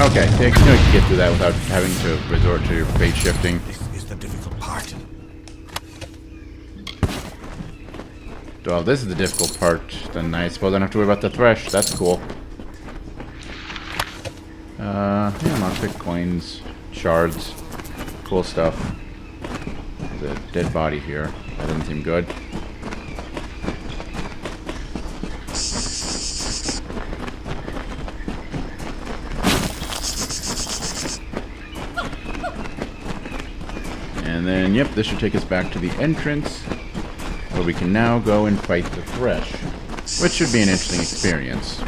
Okay, you can get through that without having to resort to fate shifting. This is the difficult part. Well, this is the difficult part. Then I suppose I don't have to worry about the thresh. That's cool. Yeah, lockpick, coins, shards, cool stuff. There's a dead body here. That doesn't seem good. And then, yep, this should take us back to the entrance, where we can now go and fight the thresh, which should be an interesting experience.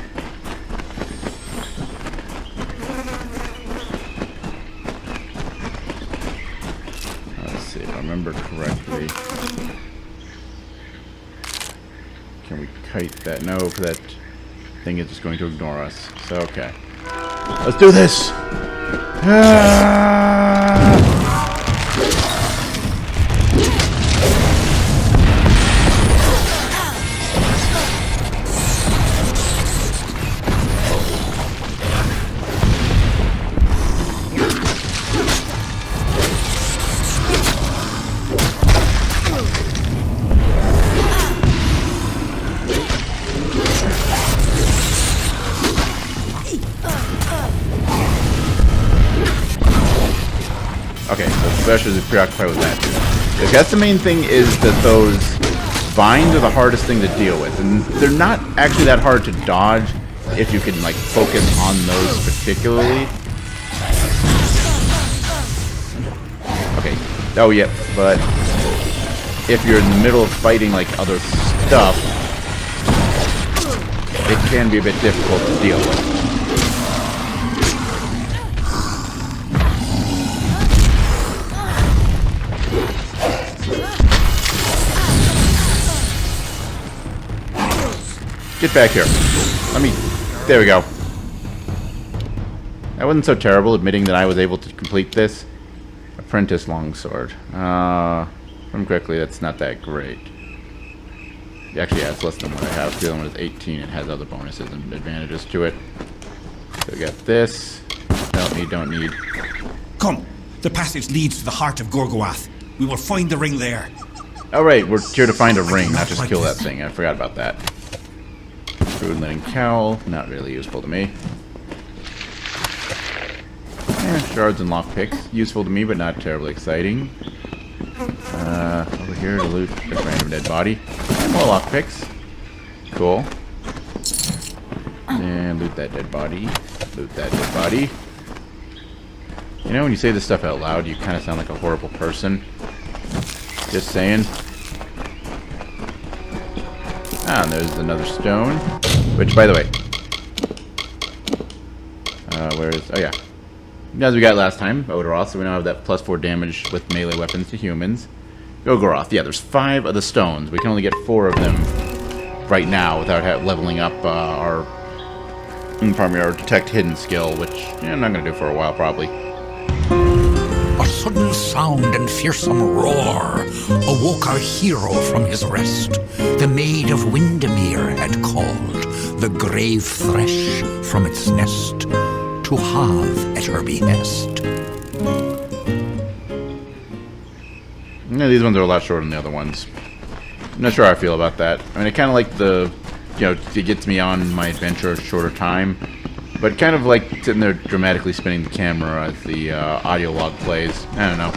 Let's see if I remember correctly. Can we kite that? No, because that thing is just going to ignore us. So, okay. Let's do this! Ah! Okay, so Thresh is preoccupied with that. Because that's the main thing, is that those vines are the hardest thing to deal with. And they're not actually that hard to dodge if you can, like, focus on those particularly. Okay, oh yeah, but if you're in the middle of fighting, like, other stuff, it can be a bit difficult to deal with. Get back here. There we go. That wasn't so terrible, admitting that I was able to complete this. Apprentice longsword. If I'm correctly, that's not that great. Actually, yeah, it's less than what I have. The other one is 18. It has other bonuses and advantages to it. So we got this. Don't need. Come. The passage leads to the heart of Gorgoath. We will find the ring there. Alright, we're here to find a ring, not just kill that thing. I forgot about that. Food linen cowl, not really useful to me. Shards and lockpicks, useful to me, but not terribly exciting. Over here to loot a random dead body. More lockpicks. Cool. And loot that dead body. Loot that dead body. You know, when you say this stuff out loud, you kind of sound like a horrible person. Just saying. Ah, and there's another stone. Which, by the way... where is... Oh, yeah. As we got last time, Odaroth, so we now have that +4 damage with melee weapons to humans. Odaroth, yeah, there's 5 of the stones. We can only get 4 of them right now without leveling up our detect hidden skill, which I'm not going to do for a while, probably. A sudden sound and fearsome roar awoke our hero from his rest. The maid of Windermere had called the grave thresh from its nest to have at her behest. Yeah, these ones are a lot shorter than the other ones. I'm not sure how I feel about that. I mean, I kind of like the, it gets me on my adventure a shorter time, but kind of like sitting there dramatically spinning the camera as the audio log plays. I don't know.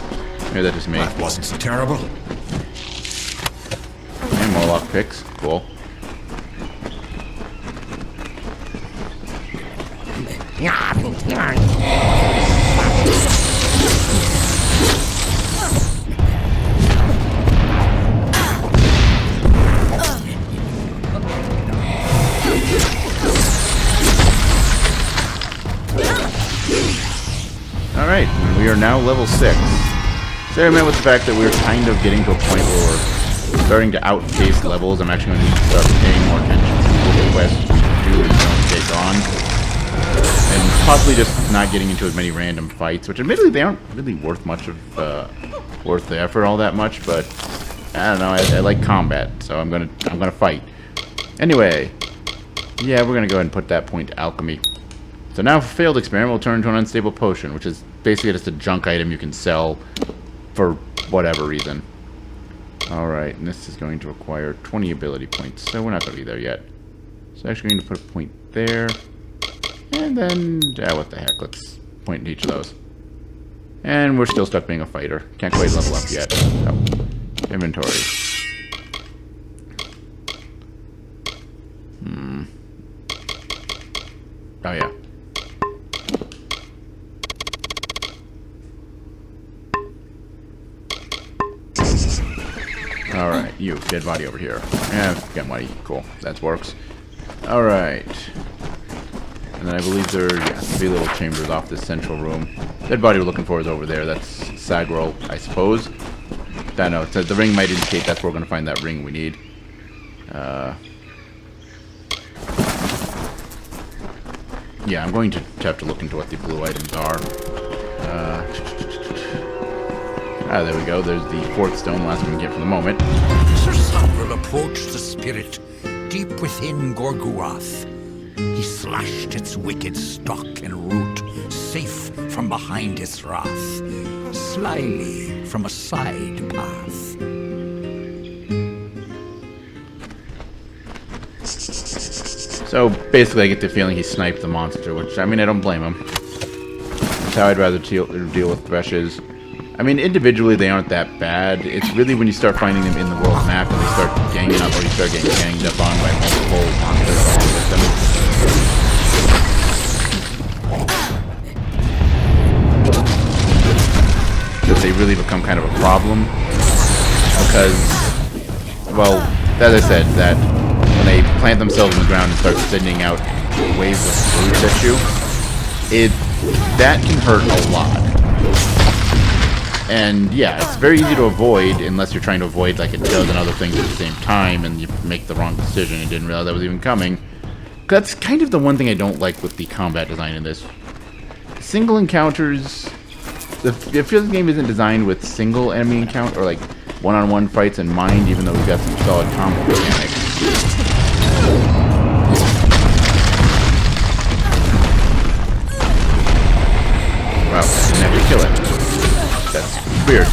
Maybe that's just me. That wasn't so terrible. And more lockpicks. Cool. Alright, we are now level 6. So I meant with the fact that we're kind of getting to a point where we're starting to outpace levels. I'm actually going to start paying more attention to what quests do and don't take on. And possibly just not getting into as many random fights, which admittedly they aren't really worth much of worth the effort all that much, but I don't know, I like combat, so I'm gonna fight. Anyway, yeah, we're gonna go ahead and put that point to alchemy. So now for failed experiment, we'll turn into an unstable potion, which is basically just a junk item you can sell for whatever reason. Alright, and this is going to require 20 ability points, so we're not going to be there yet. So actually going to put a point there. And then, what the heck, let's point to each of those. And we're still stuck being a fighter. Can't quite level up yet. Oh. Inventory. Oh, yeah. Alright, you, dead body over here. Get money. Cool. That works. Alright. And then I believe there are, 3 little chambers off this central room. Dead body we're looking for is over there. That's Sagril, I suppose. I don't know. It says the ring might indicate that's where we're going to find that ring we need. Yeah, I'm going to have to look into what the blue items are. There we go. There's the 4th stone, last one we get for the moment. Sir Sagril approached the spirit deep within Gorgoroth. He slashed its wicked stock and root, safe from behind its wrath, slyly from a side path. So basically I get the feeling he sniped the monster, which, I mean, I don't blame him. That's how I'd rather deal with threshes. I mean, individually they aren't that bad. It's really when you start finding them in the world map and they start ganging up, or you start getting ganged up on by multiple monsters along with them. That they really become kind of a problem. Because, well, as I said, that when they plant themselves in the ground and start sending out waves of fruits at you, that can hurt a lot. And yeah, it's very easy to avoid unless you're trying to avoid like a dozen other things at the same time and you make the wrong decision and didn't realize that was even coming. That's kind of the one thing I don't like with the combat design in this. Single encounters... It feels the game isn't designed with single enemy encounter or like one-on-one fights in mind, even though we've got some solid combo mechanics. Wow, I didn't have to kill it. That's weird.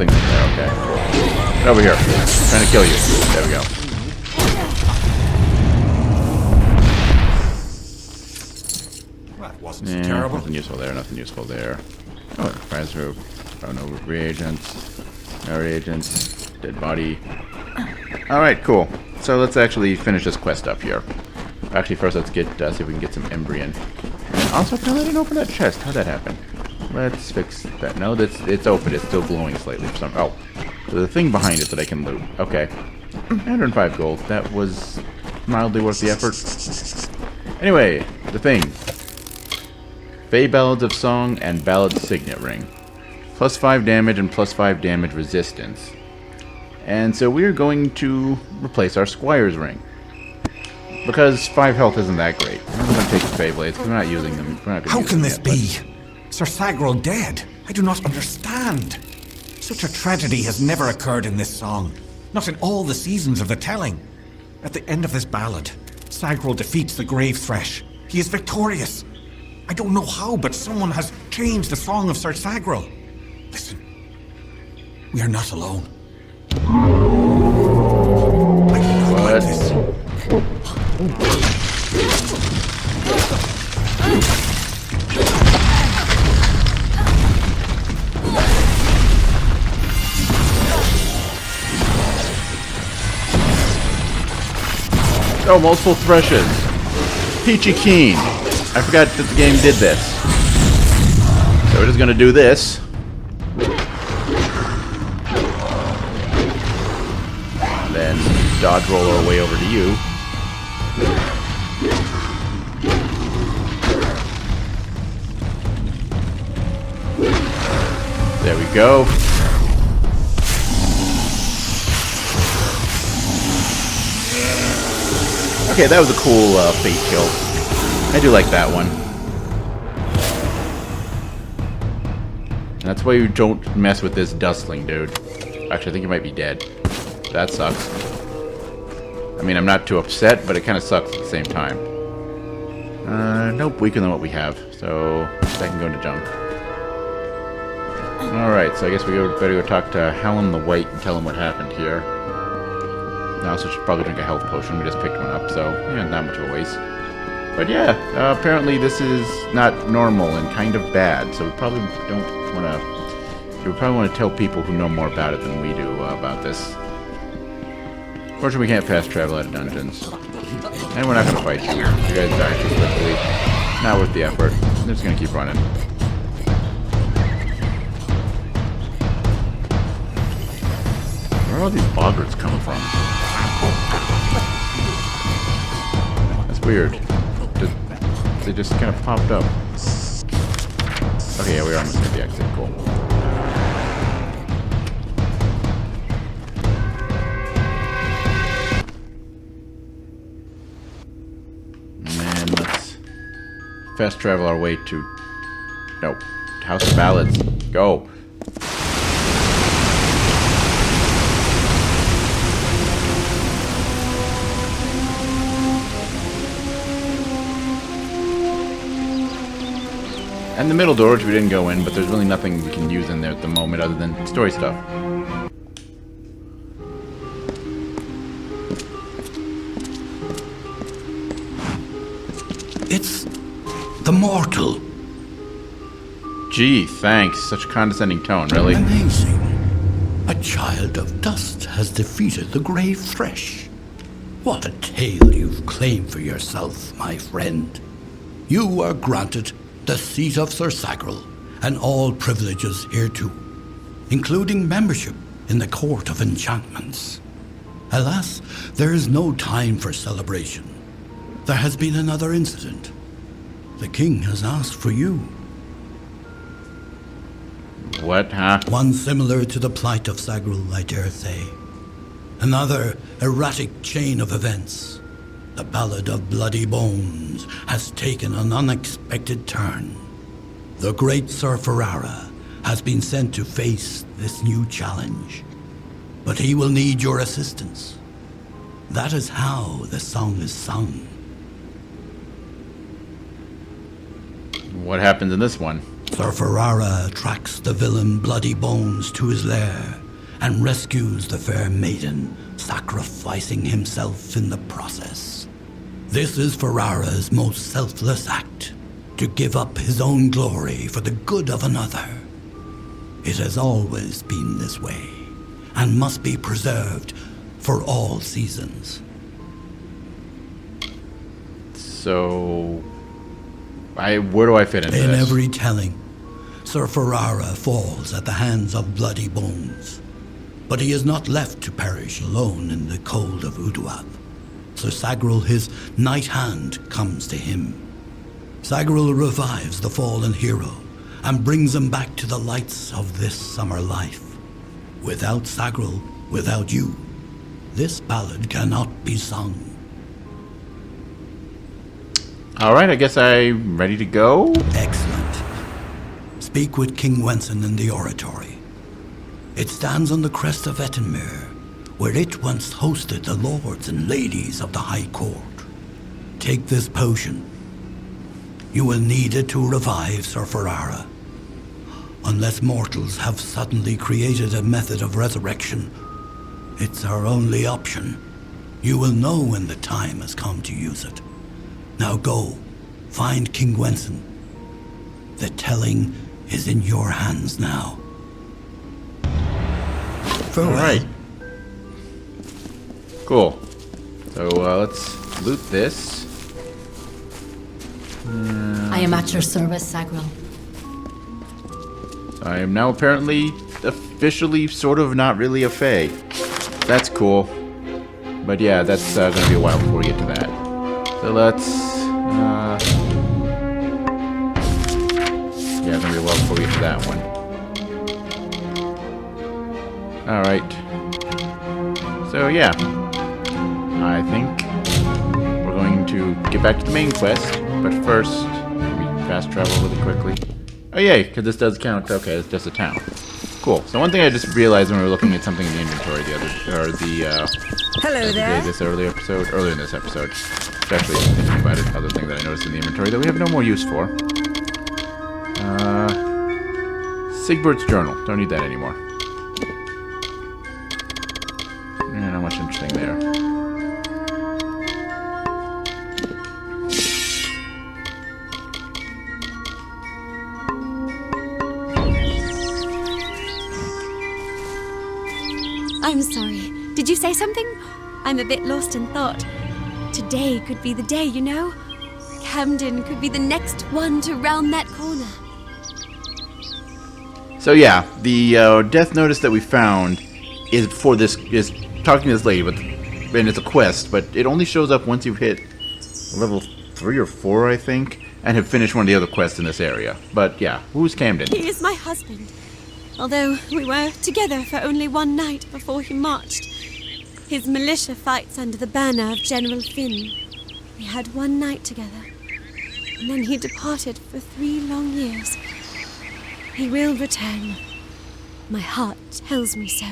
things in there. Okay, cool. Get over here. I'm trying to kill you. There we go. That wasn't terrible. Nothing useful there. Nothing useful there. Oh, prize room. Oh no, reagents. No reagents. Dead body. Alright, cool. So let's actually finish this quest up here. Actually, first let's get see if we can get some Embrian. And also, apparently I didn't open that chest. How'd that happen? Let's fix that. No, it's open. It's still glowing slightly for some... Oh. There's a thing behind it that I can loot. Okay. 105 gold. That was mildly worth the effort. Anyway, the thing. Fey Ballads of Song and Ballad Signet Ring. +5 damage and +5 damage resistance. And so we're going to replace our Squire's Ring. Because 5 health isn't that great. I'm going to take the Fey Blades because we're not using them. We're not gonna How use can them this yet, be? Sir Sagril dead? I do not understand. Such a tragedy has never occurred in this song. Not in all the seasons of the telling. At the end of this ballad, Sagril defeats the Grave Thresh. He is victorious. I don't know how, but someone has changed the song of Sir Sagril. Listen, we are not alone. I do not like this. Oh, multiple threshes. Peachy Keen. I forgot that the game did this. So we're just gonna do this. And then dodge roll our way over to you. There we go. Okay, that was a cool fate kill. I do like that one. That's why you don't mess with this Dustling, dude. Actually, I think you might be dead. That sucks. I mean, I'm not too upset, but it kind of sucks at the same time. Nope, weaker than what we have. So, that can go into junk. Alright, so I guess we better go talk to Hallam the White and tell him what happened here. I also should probably drink a health potion. We just picked one up, so yeah, not much of a waste. But yeah, apparently this is not normal and kind of bad, so we probably don't want to... We probably want to tell people who know more about it than we do about this. Fortunately, we can't fast travel out of dungeons. And we're not going to fight you. You guys die too quickly. Not worth the effort. I'm just going to keep running. Where are all these boggarts coming from? That's weird. They just kind of popped up. Okay, yeah, we're almost at the exit. Cool. And let's fast travel our way to... No. House of Ballads. Go. And the middle door, which we didn't go in, but there's really nothing we can use in there at the moment other than story stuff. It's the mortal. Gee, thanks. Such a condescending tone, really. Amazing. A child of dust has defeated the Grave Thresh. What a tale you've claimed for yourself, my friend. You are granted the seat of Sir Sagril, and all privileges hereto, including membership in the Court of Enchantments. Alas, there is no time for celebration. There has been another incident. The king has asked for you. What, huh? One similar to the plight of Sagril, I dare say. Another erratic chain of events. The Ballad of Bloody Bones has taken an unexpected turn. The great Sir Ferrara has been sent to face this new challenge. But he will need your assistance. That is how the song is sung. What happens in this one? Sir Ferrara tracks the villain Bloody Bones to his lair and rescues the fair maiden, sacrificing himself in the process. This is Ferrara's most selfless act, to give up his own glory for the good of another. It has always been this way, and must be preserved for all seasons. So, where do I fit into In this? every telling, Sir Ferrara falls at the hands of Bloody Bones. But he is not left to perish alone in the cold of Odaroth. Sir Sagril, his knight hand, comes to him. Sagril revives the fallen hero and brings him back to the lights of this summer life. Without Sagril, without you, this ballad cannot be sung. Alright, I guess I'm ready to go. Excellent. Speak with King Wenson in the oratory. It stands on the crest of Ettenmere, where it once hosted the lords and ladies of the High Court. Take this potion. You will need it to revive Sir Ferrara. Unless mortals have suddenly created a method of resurrection, it's our only option. You will know when the time has come to use it. Now go, find King Wenson. The telling is in your hands now. Farewell. Alright. Cool. So let's loot this. I am at your service, Sagril. I am now apparently officially sort of not really a fae. That's cool. But yeah, that's going to be a while before we get to that. So let's... yeah, it's going to be a while before we get to that one. Alright. So yeah. I think we're going to get back to the main quest. But first, let me fast travel really quickly. Oh yay, because this does count. Okay, it's just a town. Cool. So one thing I just realized when we were looking at something in the inventory Hello there. earlier in this episode, especially thinking about it, other thing that I noticed in the inventory that we have no more use for. Sigbert's journal. Don't need that anymore. Not much interesting there. I'm sorry. Did you say something? I'm a bit lost in thought. Today could be the day, you know? Camden could be the next one to round that corner. So yeah, the death notice that we found is for this, is talking to this lady, and it's a quest, but it only shows up once you've hit level 3 or 4, I think, and have finished one of the other quests in this area. But yeah, who's Camden? He is my husband. Although we were together for only one night before he marched. His militia fights under the banner of General Finn. We had one night together, and then he departed for 3 long years. He will return. My heart tells me so.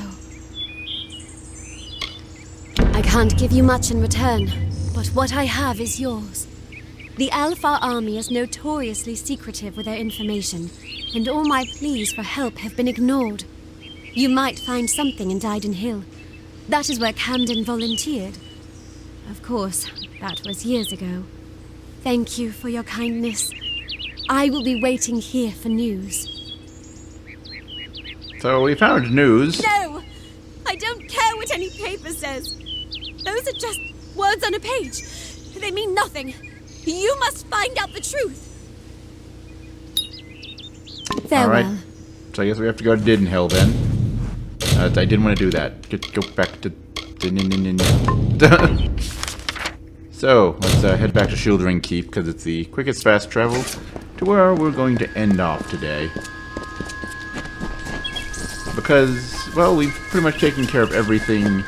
I can't give you much in return, but what I have is yours. The Alpha army is notoriously secretive with their information, and all my pleas for help have been ignored. You might find something in Dyden Hill. That is where Camden volunteered. Of course, that was years ago. Thank you for your kindness. I will be waiting here for news. So we found news. No! I don't care what any paper says. Those are just words on a page. They mean nothing. You must find out the truth. Farewell. Alright. So I guess we have to go to Dyden Hill then. I didn't want to do that. Go back to... So, let's head back to Shieldring Keep, because it's the quickest fast travel to where we're going to end off today. Because, well, we've pretty much taken care of everything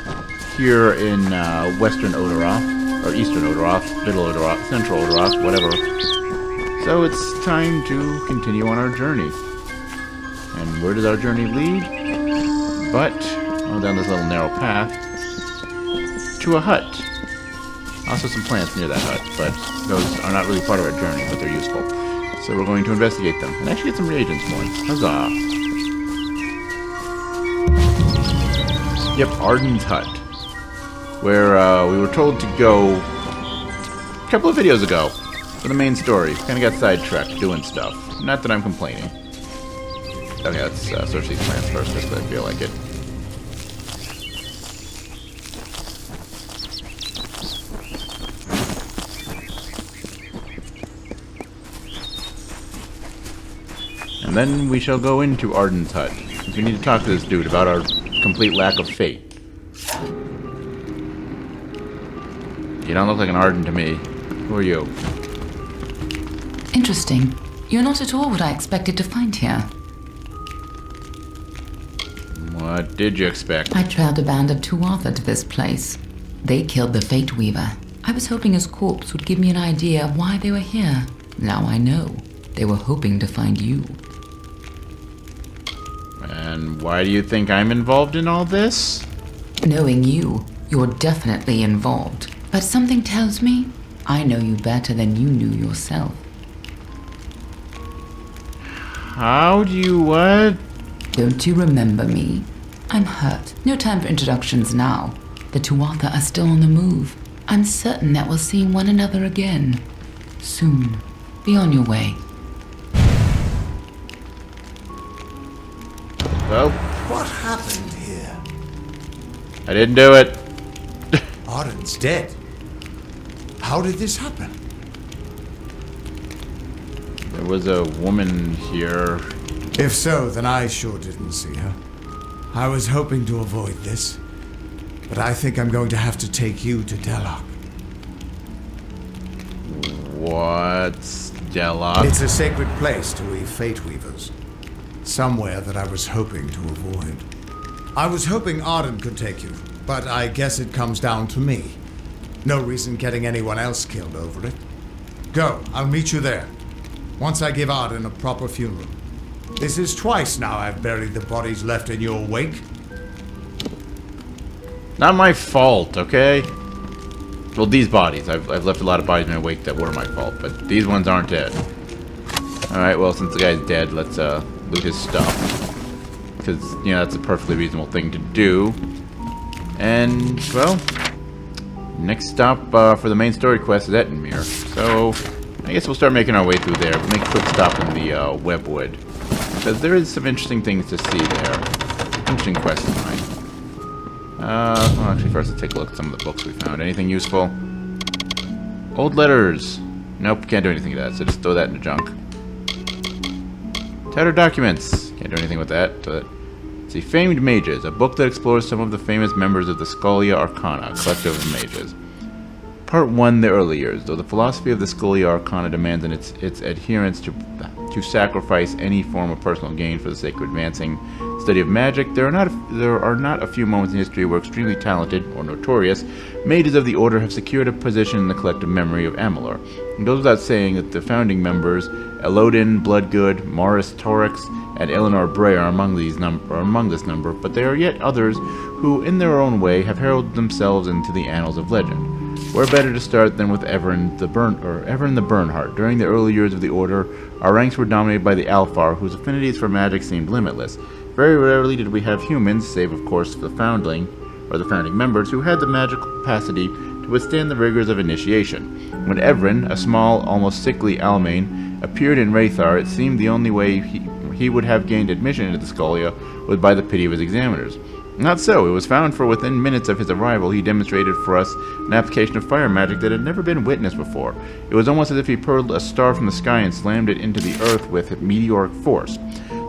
here in Western Odaroth, or Eastern Odaroth, Middle Odaroth, Central Odaroth, whatever. So it's time to continue on our journey. And where does our journey lead? But, well, down this little narrow path, to a hut. Also some plants near that hut, but those are not really part of our journey, but they're useful. So we're going to investigate them. And actually get some reagents more. Huzzah. Yep, Arden's hut. Where we were told to go a couple of videos ago for the main story. Kind of got sidetracked doing stuff. Not that I'm complaining. Okay, let's search these plants first just because I feel like it. And then we shall go into Arden's hut. We need to talk to this dude about our complete lack of faith. You don't look like an Arden to me. Who are you? Interesting. You're not at all what I expected to find here. What did you expect? I trailed a band of Tuatha to this place. They killed the Fate Weaver. I was hoping his corpse would give me an idea of why they were here. Now I know. They were hoping to find you. And why do you think I'm involved in all this? Knowing you, you're definitely involved. But something tells me I know you better than you knew yourself. How do you what? Don't you remember me? I'm hurt. No time for introductions now. The Tuatha are still on the move. I'm certain that we'll see one another again. Soon. Be on your way. Well, What happened here? I didn't do it. Arden's dead. How did this happen? There was a woman here. If so, then I sure didn't see her. I was hoping to avoid this, but I think I'm going to have to take you to Delok. What's Delok? It's a sacred place to we Fate Weavers. Somewhere that I was hoping to avoid. I was hoping Arden could take you, but I guess it comes down to me. No reason getting anyone else killed over it. Go, I'll meet you there. Once I give Arden a proper funeral. This is twice now I've buried the bodies left in your wake. Not my fault, okay? Well, these bodies. I've left a lot of bodies in my wake that were my fault, but these ones aren't dead. Alright, well, since the guy's dead, let's loot his stuff. Because, you know, that's a perfectly reasonable thing to do. And, well, next stop for the main story quest is Ettenmere. So, I guess we'll start making our way through there. We'll make a quick stop in the Webwood. Because there is some interesting things to see there. Interesting quest line. Well, actually, first let's take a look at some of the books we found. Anything useful? Old letters. Nope, can't do anything with that, so just throw that in the junk. Tattered documents. Can't do anything with that. So let's see, Famed Mages, a book that explores some of the famous members of the Scholia Arcana, a collective of mages. Part 1, the early years. Though the philosophy of the Scholia Arcana demands in its adherents to sacrifice any form of personal gain for the sake of advancing the study of magic, there are not a few moments in history where extremely talented, or notorious, mages of the Order have secured a position in the collective memory of Amalur. It goes without saying that the founding members, Elodin, Bloodgood, Morris Torix, and Eleanor Bray are among this number, but there are yet others who, in their own way, have heralded themselves into the annals of legend. Where better to start than with Everin the Bernheart. During the early years of the Order, our ranks were dominated by the Alfar, whose affinities for magic seemed limitless. Very rarely did we have humans, save of course the founding members, who had the magical capacity to withstand the rigors of initiation. When Everin, a small, almost sickly Almain, appeared in Wraithar, it seemed the only way he would have gained admission into the Scholia was by the pity of his examiners. Not so. It was found for within minutes of his arrival he demonstrated for us an application of fire magic that had never been witnessed before. It was almost as if he hurled a star from the sky and slammed it into the earth with meteoric force.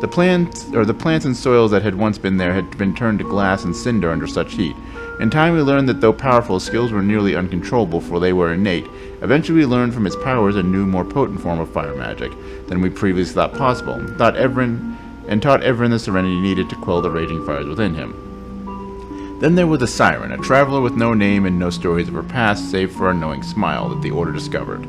The plants and soils that had once been there had been turned to glass and cinder under such heat. In time we learned that though powerful, his skills were nearly uncontrollable, for they were innate. Eventually we learned from his powers a new, more potent form of fire magic than we previously thought possible, taught Everin the serenity needed to quell the raging fires within him. Then there was the Siren, a traveler with no name and no stories of her past, save for a knowing smile that the Order discovered.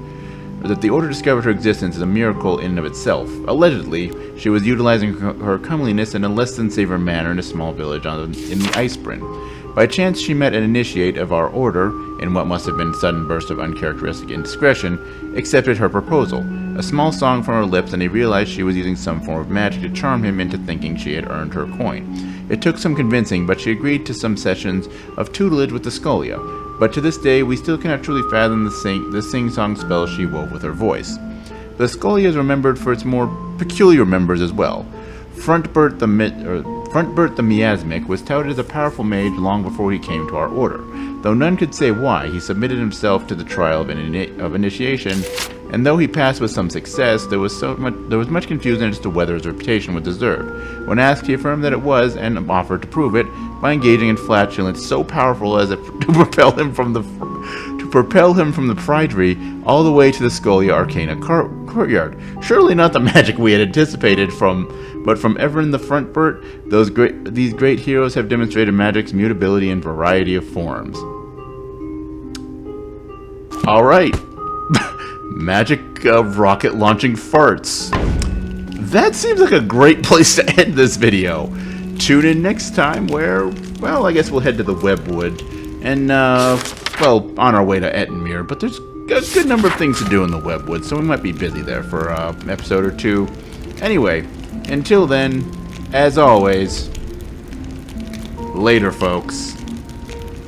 That the Order discovered her existence is a miracle in and of itself. Allegedly, she was utilizing her comeliness in a less than savor manner in a small village in the Icebryn. By chance, she met an initiate of our Order, in what must have been a sudden burst of uncharacteristic indiscretion, accepted her proposal. a small song from her lips, and he realized she was using some form of magic to charm him into thinking she had earned her coin. It took some convincing, but she agreed to some sessions of tutelage with the Scolia. But to this day, we still cannot truly fathom the sing-song spell she wove with her voice. The Scolia is remembered for its more peculiar members as well. Frontbert the Miasmic was touted as a powerful mage long before he came to our order. Though none could say why, he submitted himself to the trial of initiation, and though he passed with some success, there was much confusion as to whether his reputation was deserved. When asked, he affirmed that it was, and offered to prove it by engaging in flatulence so powerful as to propel him from the Priory all the way to the Scolia Arcana courtyard. Surely not the magic we had anticipated but from Everin the Frontbert, these great heroes have demonstrated magic's mutability in variety of forms. All right. Magic of rocket launching farts. That seems like a great place to end this video. Tune in next time where, well, I guess we'll head to the Webwood and, well, on our way to Ettenmere, but there's a good number of things to do in the Webwood, so we might be busy there for an episode or two. Anyway, until then, as always, later, folks.